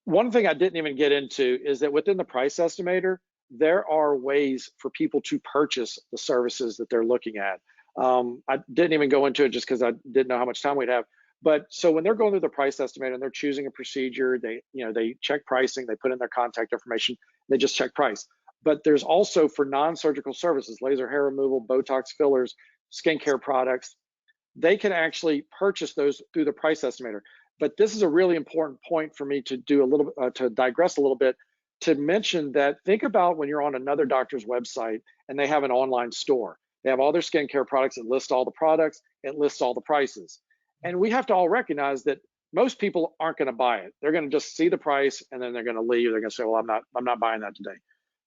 A: one thing I didn't even get into is that within the price estimator, there are ways for people to purchase the services that they're looking at. I didn't even go into it just because I didn't know how much time we'd have. But so when they're going through the price estimator and they're choosing a procedure, they check pricing, they put in their contact information, they just check price. But there's also for non-surgical services, laser hair removal, Botox fillers, skincare products, they can actually purchase those through the price estimator. But this is a really important point for me to do a little bit, to digress a little bit, to mention that think about when you're on another doctor's website and they have an online store. They have all their skincare products, it lists all the products, it lists all the prices. And we have to all recognize that most people aren't going to buy it. They're going to just see the price and then they're going to leave. They're going to say, well, I'm not buying that today.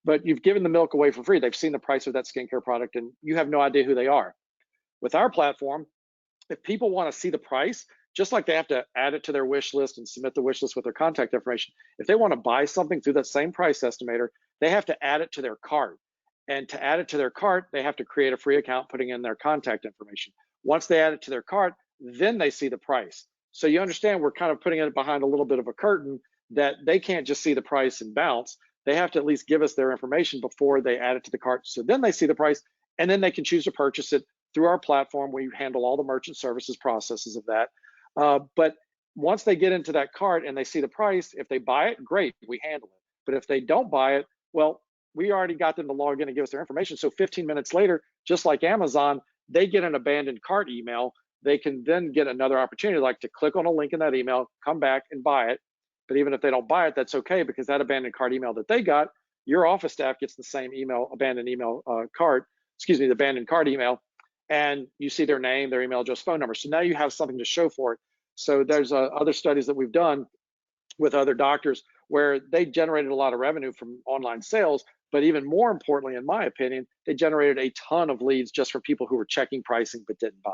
A: But you've given the milk away for free. They've seen the price of that skincare product and you have no idea who they are. With our platform, if people want to see the price, just like they have to add it to their wish list and submit the wish list with their contact information, if they want to buy something through that same price estimator, they have to add it to their cart. And to add it to their cart, they have to create a free account, putting in their contact information. Once they add it to their cart, then they see the price. So you understand we're kind of putting it behind a little bit of a curtain that they can't just see the price and bounce. They have to at least give us their information before they add it to the cart. So then they see the price and then they can choose to purchase it through our platform. We handle all the merchant services processes of that. But once they get into that cart and they see the price, if they buy it, great, we handle it. But if they don't buy it, well, we already got them to log in and give us their information. So 15 minutes later, just like Amazon, they get an abandoned cart email. They can then get another opportunity, like to click on a link in that email, come back and buy it. But even if they don't buy it, that's okay, because that abandoned cart email that they got, your office staff gets the same email, the abandoned cart email, and you see their name, their email address, phone number. So now you have something to show for it. So there's other studies that we've done with other doctors where they generated a lot of revenue from online sales, but even more importantly, in my opinion, they generated a ton of leads just from people who were checking pricing but didn't buy.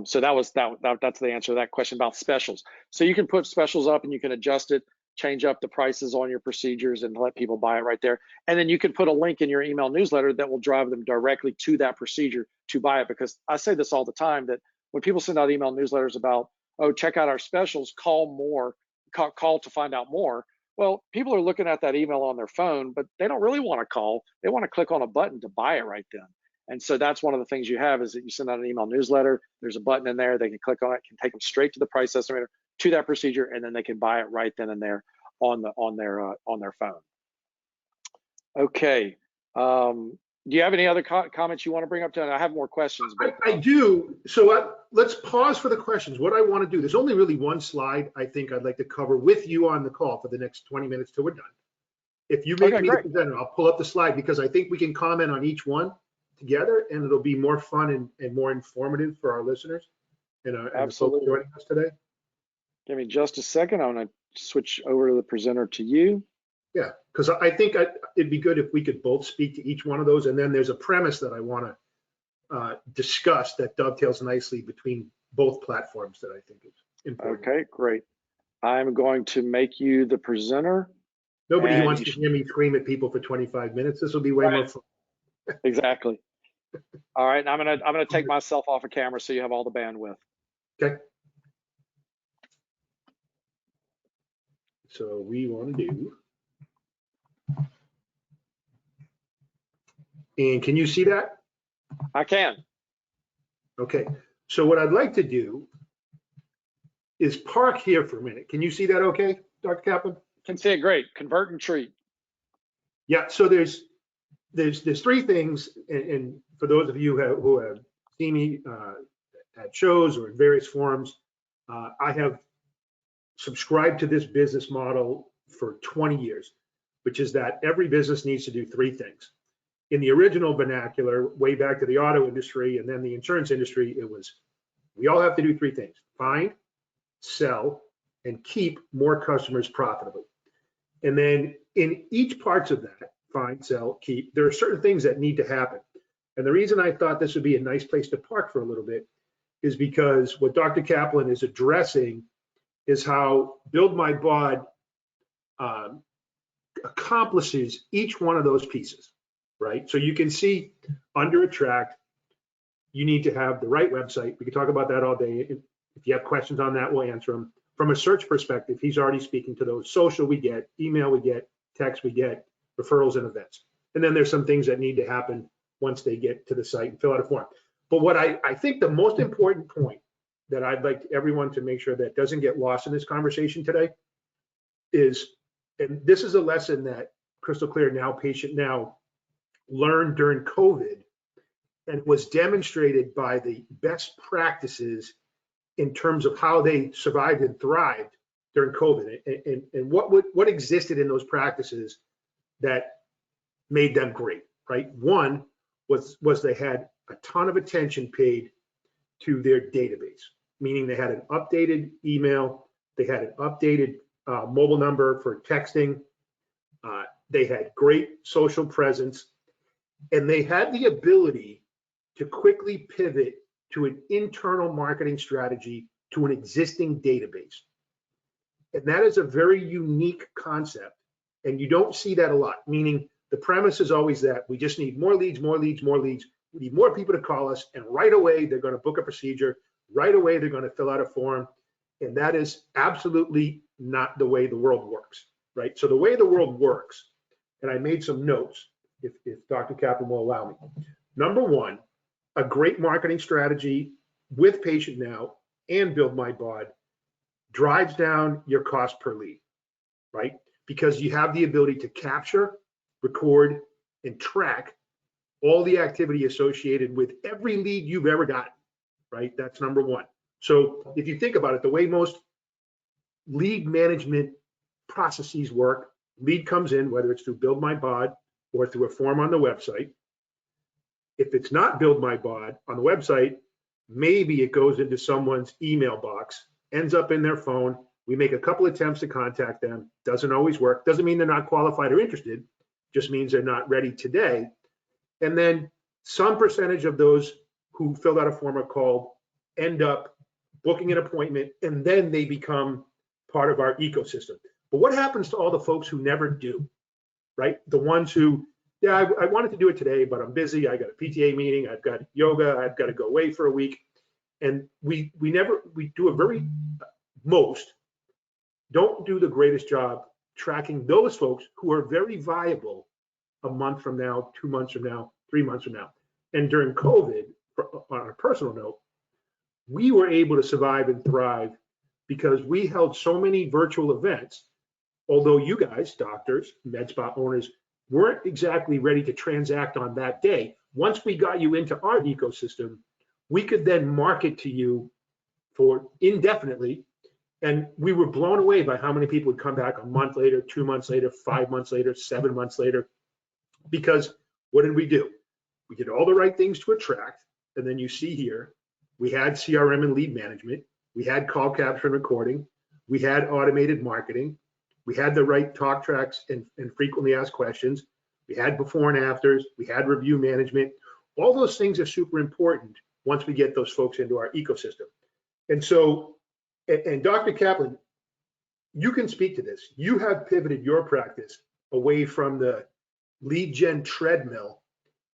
A: So that's the answer to that question about specials. So you can put specials up and you can adjust it, change up the prices on your procedures and let people buy it right there. And then you can put a link in your email newsletter that will drive them directly to that procedure to buy it. Because I say this all the time, that when people send out email newsletters about, oh, check out our specials, call to find out more. Well, people are looking at that email on their phone, but they don't really want to call. They want to click on a button to buy it right then. And so that's one of the things you have, is that you send out an email newsletter, there's a button in there, they can click on it, can take them straight to the price estimator, to that procedure, and then they can buy it right then and there on their phone. Okay. Do you have any other comments you want to bring up? I have more questions. But,
B: I do. So let's pause for the questions. What I want to do, there's only really one slide I think I'd like to cover with you on the call for the next 20 minutes till we're done. If you make me the presenter, I'll pull up the slide, because I think we can comment on each one together and it'll be more fun and more informative for our listeners. and the folks
A: Absolutely.
B: joining us today?
A: Give me just a second. I'm going to switch over to the presenter to you.
B: Yeah, because I think it'd be good if we could both speak to each one of those, and then there's a premise that I want to discuss that dovetails nicely between both platforms that I think is important.
A: Okay, great. I'm going to make you the presenter.
B: Nobody
A: and
B: wants
A: you
B: to
A: should-
B: hear me scream at people for 25 minutes. This will be way
A: Right.
B: more fun.
A: Exactly. All right, and I'm gonna take myself off of camera so you have all the bandwidth.
B: Okay. So we want to do. And can you see that?
A: I can.
B: Okay. So what I'd like to do is park here for a minute. Can you see that okay, Dr. Kaplan?
A: Can see it great. Convert and treat.
B: Yeah, so there's three things, and for those of you who have seen me at shows or in various forums, I have subscribed to this business model for 20 years, which is that every business needs to do three things. In the original vernacular, way back to the auto industry and then the insurance industry, it was, we all have to do three things: find, sell, and keep more customers profitably. And then in each parts of that, find, sell, keep, there are certain things that need to happen. And the reason I thought this would be a nice place to park for a little bit is because what Dr. Kaplan is addressing is how Build My Bod accomplishes each one of those pieces, right? So you can see under Attract, you need to have the right website. We can talk about that all day. If you have questions on that, we'll answer them. From a search perspective, he's already speaking to those. Social we get, email we get, text we get, referrals and events. And then there's some things that need to happen once they get to the site and fill out a form. But what I think the most important point that I'd like everyone to make sure that doesn't get lost in this conversation today is, and this is a lesson that Crystal Clear Now Patient Now learned during COVID and was demonstrated by the best practices in terms of how they survived and thrived during COVID, and what existed in those practices that made them great, right? One was they had a ton of attention paid to their database, meaning they had an updated email, they had an updated mobile number for texting, they had great social presence, and they had the ability to quickly pivot to an internal marketing strategy to an existing database. And that is a very unique concept. And you don't see that a lot, meaning the premise is always that we just need more leads, more leads, more leads. We need more people to call us, and right away they're going to book a procedure. Right away they're going to fill out a form. And that is absolutely not the way the world works, right? So the way the world works, and I made some notes, if Dr. Kaplan will allow me. Number one, a great marketing strategy with Patient Now and Build My Bod drives down your cost per lead, right? Because you have the ability to capture, record, and track all the activity associated with every lead you've ever gotten, right? That's number one. So if you think about it, the way most lead management processes work, lead comes in, whether it's through Build My Bod or through a form on the website. If it's not Build My Bod on the website, maybe it goes into someone's email box, ends up in their phone. We make a couple attempts to contact them. Doesn't always work. Doesn't mean they're not qualified or interested. Just means they're not ready today. And then some percentage of those who filled out a form or called end up booking an appointment, and then they become part of our ecosystem. But what happens to all the folks who never do, right? The ones who, yeah, I wanted to do it today, but I'm busy. I got a PTA meeting. I've got yoga. I've got to go away for a week. And we do a very, most don't do the greatest job tracking those folks who are very viable a month from now, 2 months from now, 3 months from now. And during COVID, on a personal note, we were able to survive and thrive because we held so many virtual events. Although you guys, doctors, med spa owners, weren't exactly ready to transact on that day, once we got you into our ecosystem, we could then market to you for indefinitely. And we were blown away by how many people would come back a month later, 2 months later, 5 months later, 7 months later. Because what did we do? We did all the right things to attract. And then you see here, we had CRM and lead management, we had call capture and recording, we had automated marketing, we had the right talk tracks and frequently asked questions, we had before and afters, we had review management. All those things are super important once we get those folks into our ecosystem. And so, and Dr. Kaplan, you can speak to this. You have pivoted your practice away from the lead gen treadmill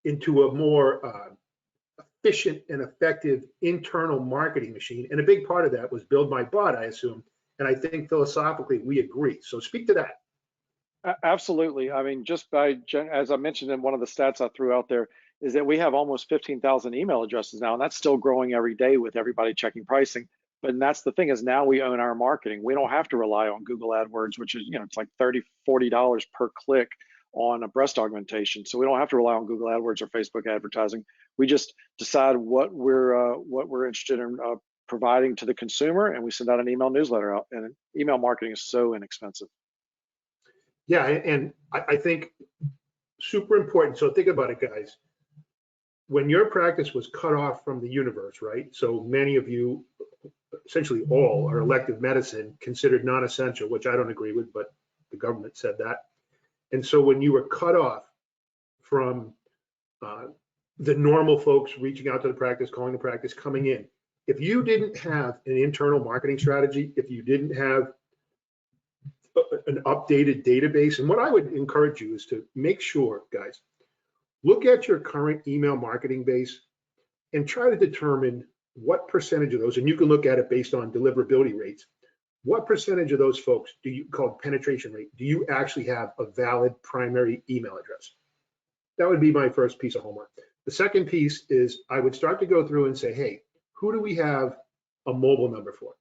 B: into a more efficient and effective internal marketing machine. And a big part of that was build my bot, I assume. And I think philosophically we agree. So speak to that.
A: Absolutely. I mean, just by, as I mentioned in one of the stats I threw out there, is that we have almost 15,000 email addresses now, and that's still growing every day with everybody checking pricing. But that's the thing, is now we own our marketing. We don't have to rely on Google AdWords, which is, it's like $30, $40 per click on a breast augmentation. So we don't have to rely on Google AdWords or Facebook advertising. We just decide what we're interested in providing to the consumer, and we send out an email newsletter out. And email marketing is so inexpensive.
B: Yeah, and I think super important. So think about it, guys. When your practice was cut off from the universe, right? So many of you, essentially all, are elective medicine considered non-essential, which I don't agree with, but the government said that. And so when you were cut off from the normal folks reaching out to the practice, calling the practice, coming in, if you didn't have an internal marketing strategy, if you didn't have an updated database, and what I would encourage you is to make sure, guys, look at your current email marketing base and try to determine what percentage of those, and you can look at it based on deliverability rates, what percentage of those folks do you call penetration rate, do you actually have a valid primary email address? That would be my first piece of homework. The second piece is I would start to go through and say, hey, who do we have a mobile number for?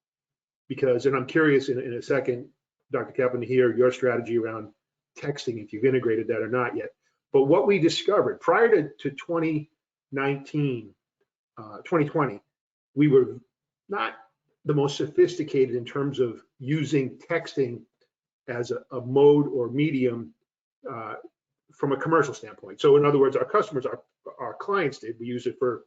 B: Because, and I'm curious in a second, Dr. Kaplan, to hear your strategy around texting, if you've integrated that or not yet. But what we discovered prior to 2019, 2020, we were not the most sophisticated in terms of using texting as a mode or medium from a commercial standpoint. So in other words, our customers, our clients did. We used it for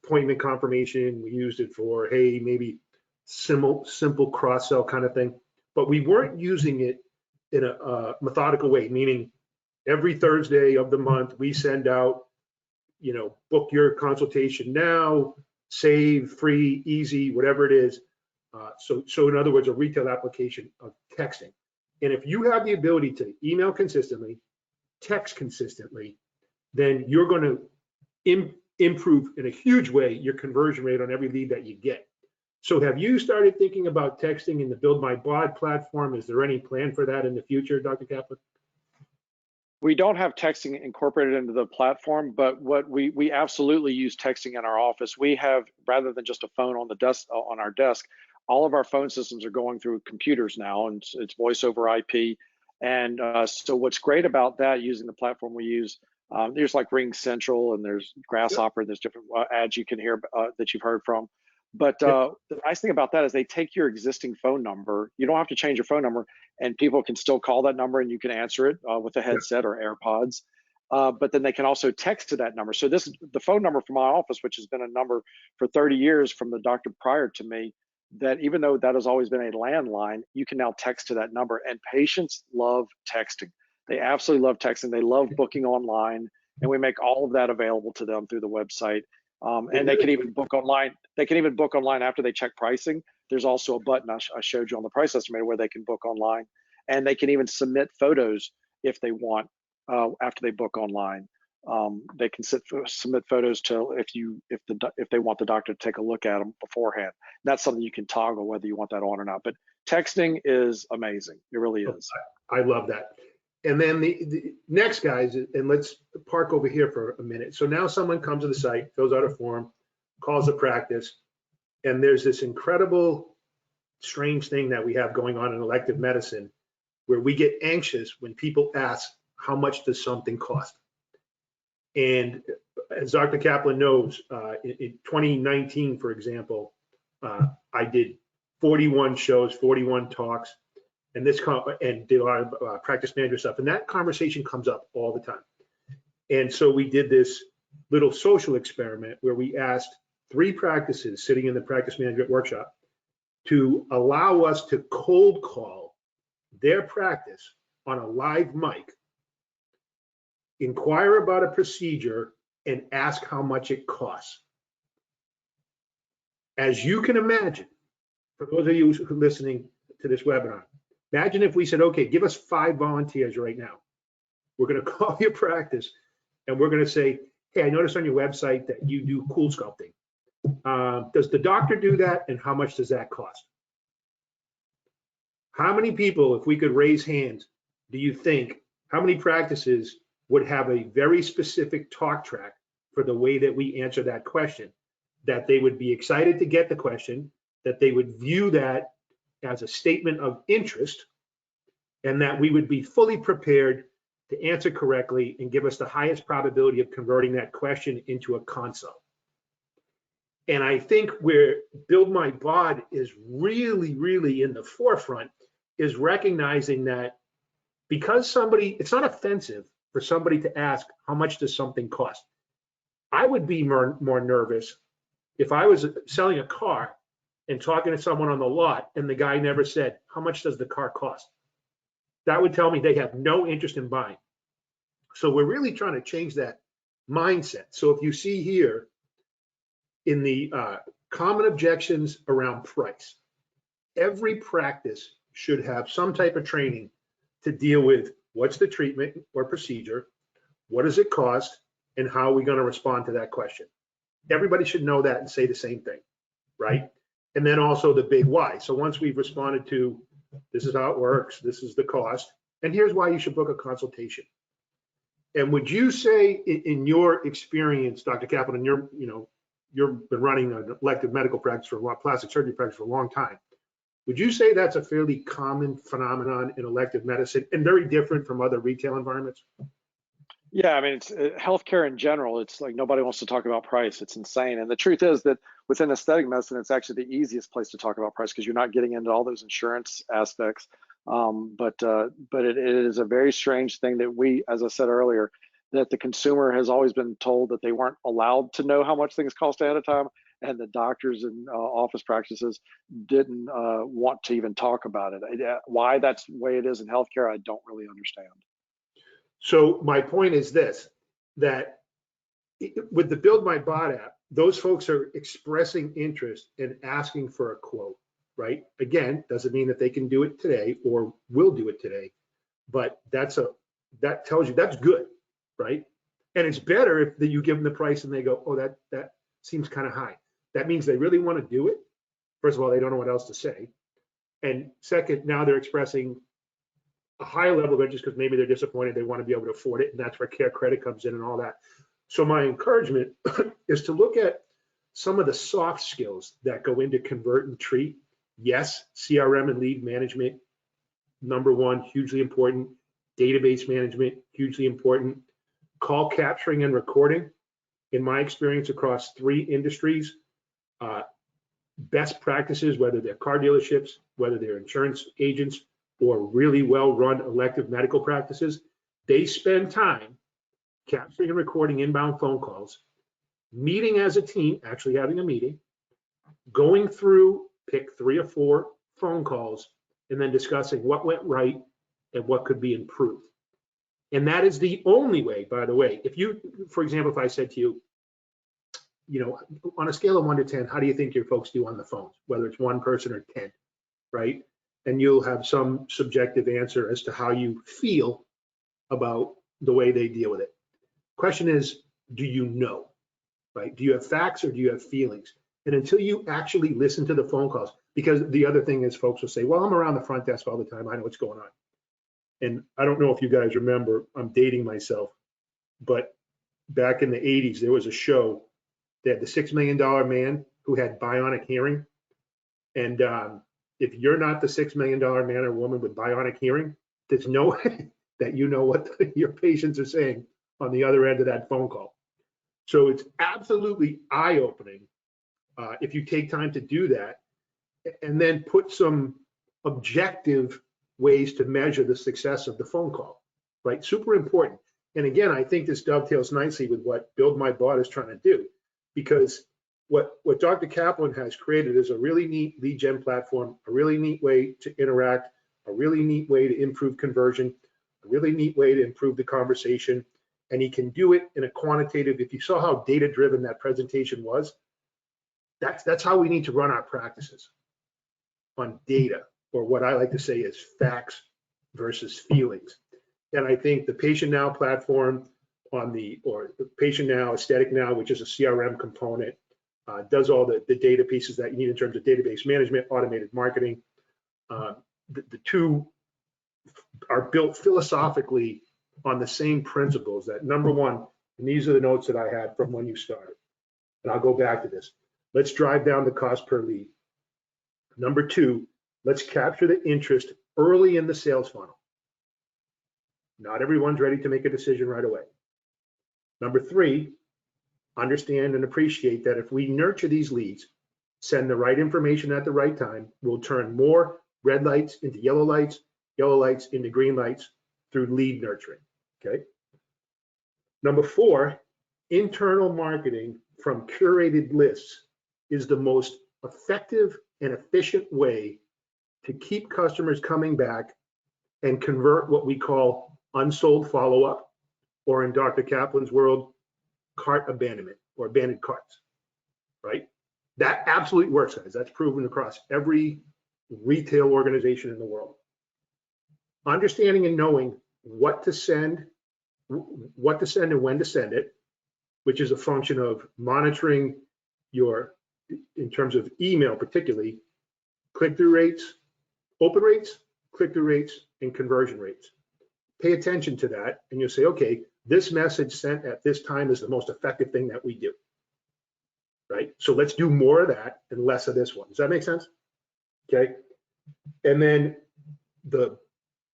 B: appointment confirmation. We used it for, hey, maybe simple cross-sell kind of thing. But we weren't using it in a methodical way, meaning every Thursday of the month, we send out, book your consultation now, save, free, easy, whatever it is. So in other words, a retail application of texting. And if you have the ability to email consistently, text consistently, then you're going to improve in a huge way your conversion rate on every lead that you get. So have you started thinking about texting in the Build My Bod platform? Is there any plan for that in the future, Dr. Kaplan?
A: We don't have texting incorporated into the platform, but what we absolutely use texting in our office. We have, rather than just a phone on the desk, on our desk, all of our phone systems are going through computers now, and it's voice over IP. And so what's great about that, using the platform we use, there's like Ring Central and there's Grasshopper, and there's different ads you can hear that you've heard from. But the nice thing about that is they take your existing phone number. You don't have to change your phone number, and people can still call that number and you can answer it with a headset or AirPods. But then they can also text to that number. So the phone number for my office, which has been a number for 30 years from the doctor prior to me, that even though that has always been a landline, you can now text to that number. And patients love texting. They absolutely love texting. They love booking online, and we make all of that available to them through the website. And they can even book online. They can even book online after they check pricing. There's also a button I showed you on the price estimator where they can book online, and they can even submit photos if they want after they book online. They can submit photos to if they want the doctor to take a look at them beforehand. That's something you can toggle whether you want that on or not. But texting is amazing. It really is.
B: I love that. And then the next, guys, and let's park over here for a minute. So now someone comes to the site, fills out a form, calls a practice, and there's this incredible, strange thing that we have going on in elective medicine where we get anxious when people ask, how much does something cost? And as Dr. Kaplan knows, in 2019, for example, I did 41 shows, 41 talks, and did a lot of practice manager stuff. And that conversation comes up all the time. And so we did this little social experiment where we asked 3 practices sitting in the practice management workshop to allow us to cold call their practice on a live mic, inquire about a procedure, and ask how much it costs. As you can imagine, for those of you who are listening to this webinar, imagine if we said, okay, give us 5 volunteers right now. We're going to call your practice and we're going to say, hey, I noticed on your website that you do cool sculpting. Does the doctor do that, and how much does that cost? How many people, if we could raise hands, do you think, how many practices would have a very specific talk track for the way that we answer that question? That they would be excited to get the question, that they would view that as a statement of interest, and that we would be fully prepared to answer correctly and give us the highest probability of converting that question into a consult. And I think where Build My Bod is really, really in the forefront is recognizing that because somebody, it's not offensive for somebody to ask, how much does something cost? I would be more nervous if I was selling a car and talking to someone on the lot and the guy never said, how much does the car cost? That would tell me they have no interest in buying. So we're really trying to change that mindset. So if you see here in the common objections around price, every practice should have some type of training to deal with what's the treatment or procedure, what does it cost, and how are we going to respond to that question. Everybody should know that and say the same thing, right? And then also the big why. So once we've responded to this is how it works, this is the cost, and here's why you should book a consultation. And would you say in your experience, Dr. Kaplan, and you've been running an elective medical practice for a while, plastic surgery practice for a long time, would you say that's a fairly common phenomenon in elective medicine and very different from other retail environments?
A: Yeah, I mean, it's healthcare in general. It's like nobody wants to talk about price. It's insane. And the truth is that within aesthetic medicine, it's actually the easiest place to talk about price because you're not getting into all those insurance aspects. But it is a very strange thing that we, as I said earlier, that the consumer has always been told that they weren't allowed to know how much things cost ahead of time, and the doctors and office practices didn't want to even talk about it. Why that's the way it is in healthcare, I don't really understand.
B: So my point is this, that with the Build My Bod app, those folks are expressing interest in asking for a quote, right? Again, doesn't mean that they can do it today or will do it today, but that tells you that's good, right? And it's better if you give them the price and they go, oh, that seems kind of high. That means they really want to do it. First of all, they don't know what else to say. And second, now they're expressing a higher level of interest because maybe they're disappointed, they want to be able to afford it, and that's where care credit comes in and all that. So my encouragement is to look at some of the soft skills that go into convert and treat. Yes, CRM and lead management, number one, hugely important. Database management, hugely important. Call capturing and recording, in my experience across 3 industries, best practices, whether they're car dealerships, whether they're insurance agents, or really well-run elective medical practices, they spend time capturing and recording inbound phone calls, meeting as a team, actually having a meeting, going through, pick 3 or 4 phone calls, and then discussing what went right and what could be improved. And that is the only way, by the way. If you, for example, if I said to you, on a scale of 1 to 10, how do you think your folks do on the phones, whether it's 1 person or 10, right? And you'll have some subjective answer as to how you feel about the way they deal with it. Question is, do you know, right? Do you have facts or do you have feelings? And until you actually listen to the phone calls, because the other thing is folks will say, well, I'm around the front desk all the time, I know what's going on. And I don't know if you guys remember, I'm dating myself, but back in the 80s, there was a show that the $6 Million Man who had bionic hearing. And if you're not the $6 Million man or woman with bionic hearing, there's no way that you know what your patients are saying on the other end of that phone call. So it's absolutely eye-opening if you take time to do that and then put some objective ways to measure the success of the phone call, right? Super important. And again, I think this dovetails nicely with what Build My Bod is trying to do, because what Dr. Kaplan has created is a really neat lead gen platform, a really neat way to interact, a really neat way to improve conversion, a really neat way to improve the conversation. And he can do it in a quantitative, if you saw how data-driven that presentation was, that's how we need to run our practices, on data, or what I like to say is facts versus feelings. And I think the Patient Now platform or the Patient Now, Aesthetic Now, which is a CRM component, does all the data pieces that you need in terms of database management, automated marketing. The two are built philosophically on the same principles. That number one, and these are the notes that I had from when you started, and I'll go back to this. Let's drive down the cost per lead. Number two, let's capture the interest early in the sales funnel. Not everyone's ready to make a decision right away. Number three, understand and appreciate that if we nurture these leads, send the right information at the right time, we'll turn more red lights into yellow lights into green lights through lead nurturing, okay? Number four, internal marketing from curated lists is the most effective and efficient way to keep customers coming back and convert what we call unsold follow-up, or in Dr. Kaplan's world, cart abandonment or abandoned carts, right? That absolutely works, guys. That's proven across every retail organization in the world. Understanding and knowing what to send and when to send it, which is a function of monitoring your, in terms of email particularly, click-through rates, open rates, click-through rates, and conversion rates. Pay attention to that, and you'll say, okay, this message sent at this time is the most effective thing that we do, right? So let's do more of that and less of this one. Does that make sense? Okay. And then the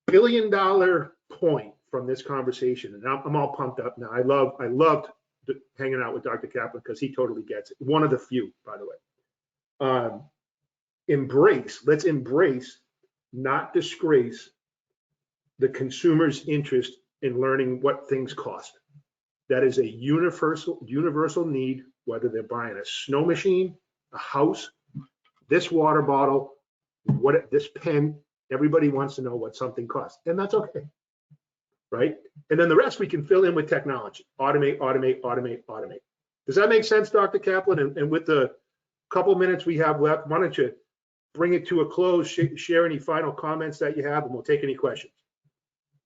B: billion-dollar point from this conversation, and I'm all pumped up now. I loved hanging out with Dr. Kaplan because he totally gets it. One of the few, by the way. Let's embrace, not disgrace, the consumer's interest in learning what things cost. That is a universal need, whether they're buying a snow machine, a house, this water bottle, this pen. Everybody wants to know what something costs, and that's okay, right? And then the rest we can fill in with technology. Automate. Does that make sense, Dr. Kaplan? And with the couple minutes we have left, why don't you bring it to a close, share any final comments that you have, and we'll take any questions.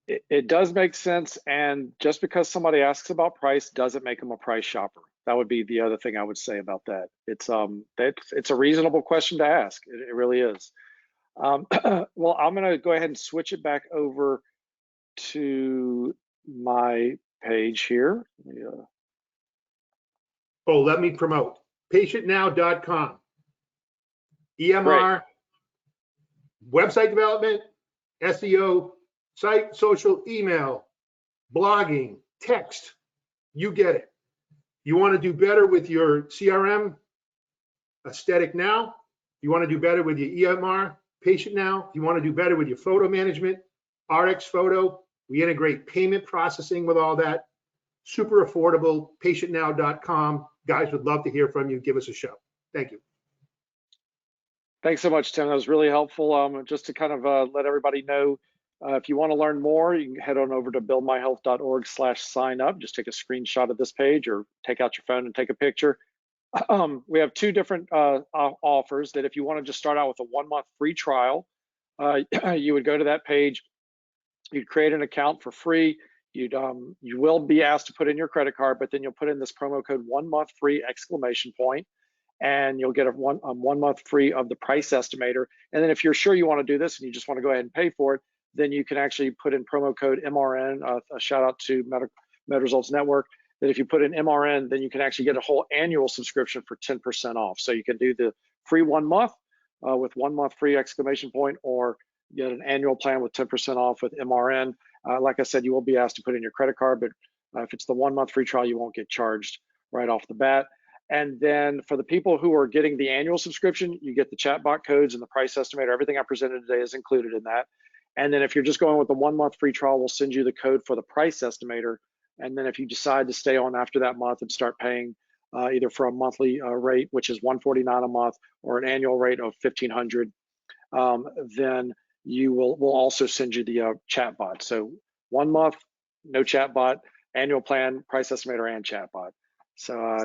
A: It does make sense, and just because somebody asks about price doesn't make them a price shopper. That would be the other thing I would say about that. It's a reasonable question to ask. It really is. Well, I'm going to go ahead and switch it back over to my page here.
B: Let me promote patientnow.com. EMR, great. Website development, SEO, site, social, email, blogging, text, you get it. You want to do better with your CRM, Aesthetic Now. You want to do better with your EMR, Patient Now. You want to do better with your photo management, RX Photo. We integrate payment processing with all that. Super affordable, patientnow.com. Guys, would love to hear from you. Give us a shout. Thank you.
A: Thanks so much, Tim. That was really helpful. Just to kind of let everybody know, if you want to learn more, you can head on over to buildmyhealth.org/sign up. Just take a screenshot of this page or take out your phone and take a picture. We have two different offers that if you want to just start out with a 1-month free trial, you would go to that page, you'd create an account for free. You will be asked to put in your credit card, but then you'll put in this promo code 1-month free ! And you'll get a one month free of the price estimator. And then if you're sure you want to do this and you just want to go ahead and pay for it, then you can actually put in promo code MRN, a shout out to Med Results Network, that if you put in MRN, then you can actually get a whole annual subscription for 10% off. So you can do the free 1 month with 1 month free ! Or get an annual plan with 10% off with MRN. Like I said, you will be asked to put in your credit card, but if it's the 1 month free trial, you won't get charged right off the bat. And then for the people who are getting the annual subscription, you get the chatbot codes and the price estimator. Everything I presented today is included in that. And then if you're just going with the 1 month free trial, we'll send you the code for the price estimator. And then if you decide to stay on after that month and start paying, either for a monthly rate, which is $149 a month, or an annual rate of $1,500, then we'll also send you the chatbot. So 1 month, no chatbot, annual plan, price estimator, and chatbot. So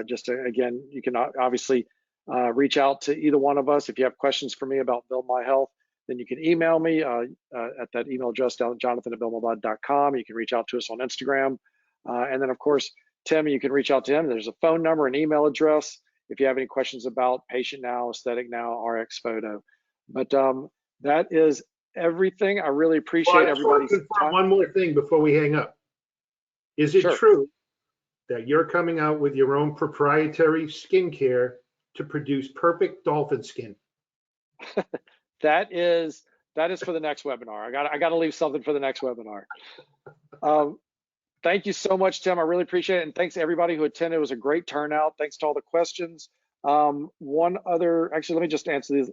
A: again, you can obviously reach out to either one of us. If you have questions for me about Build My Health, then you can email me at that email address down, jonathan@buildmybot.com. You can reach out to us on Instagram. And then, of course, Tim, you can reach out to him. There's a phone number, an email address if you have any questions about Patient Now, Aesthetic Now, RX Photo. But that is everything. I really appreciate everybody's time.
B: One more thing before we hang up. Is it true that you're coming out with your own proprietary skincare to produce perfect dolphin skin?
A: That is for the next webinar. I got to leave something for the next webinar. Thank you so much, Tim. I really appreciate it. And thanks to everybody who attended. It was a great turnout. Thanks to all the questions. Actually, let me just answer these.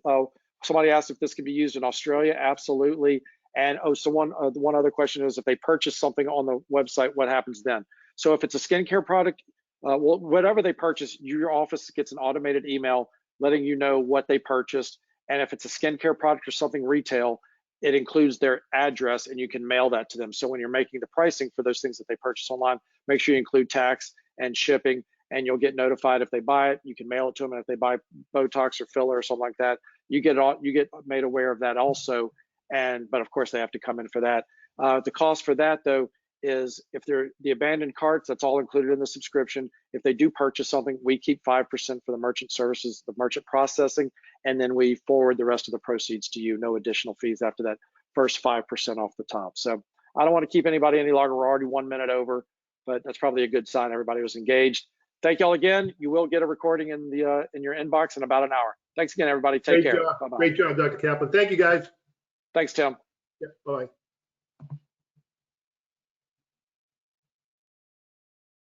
A: Somebody asked if this could be used in Australia. Absolutely. And one other question is, if they purchase something on the website, what happens then? So if it's a skincare product, well, whatever they purchase, your office gets an automated email letting you know what they purchased. And if it's a skincare product or something retail, it includes their address, and you can mail that to them. So when you're making the pricing for those things that they purchase online, make sure you include tax and shipping, and you'll get notified if they buy it. You can mail it to them, and if they buy Botox or filler or something like that, you get made aware of that also. But of course, they have to come in for that. The cost for that, though, is if they're the abandoned carts, that's all included in the subscription. If they do purchase something, we keep 5% for the merchant services, the merchant processing, and then we forward the rest of the proceeds to you. No additional fees after that first 5% off the top. So I don't want to keep anybody any longer. We're already 1 minute over, but that's probably a good sign everybody was engaged. Thank you all again. You will get a recording in your inbox in about an hour. Thanks again, everybody. Take care.
B: Bye-bye. Great job, Dr. Kaplan. Thank you, guys.
A: Thanks, Tim.
B: Yeah, bye.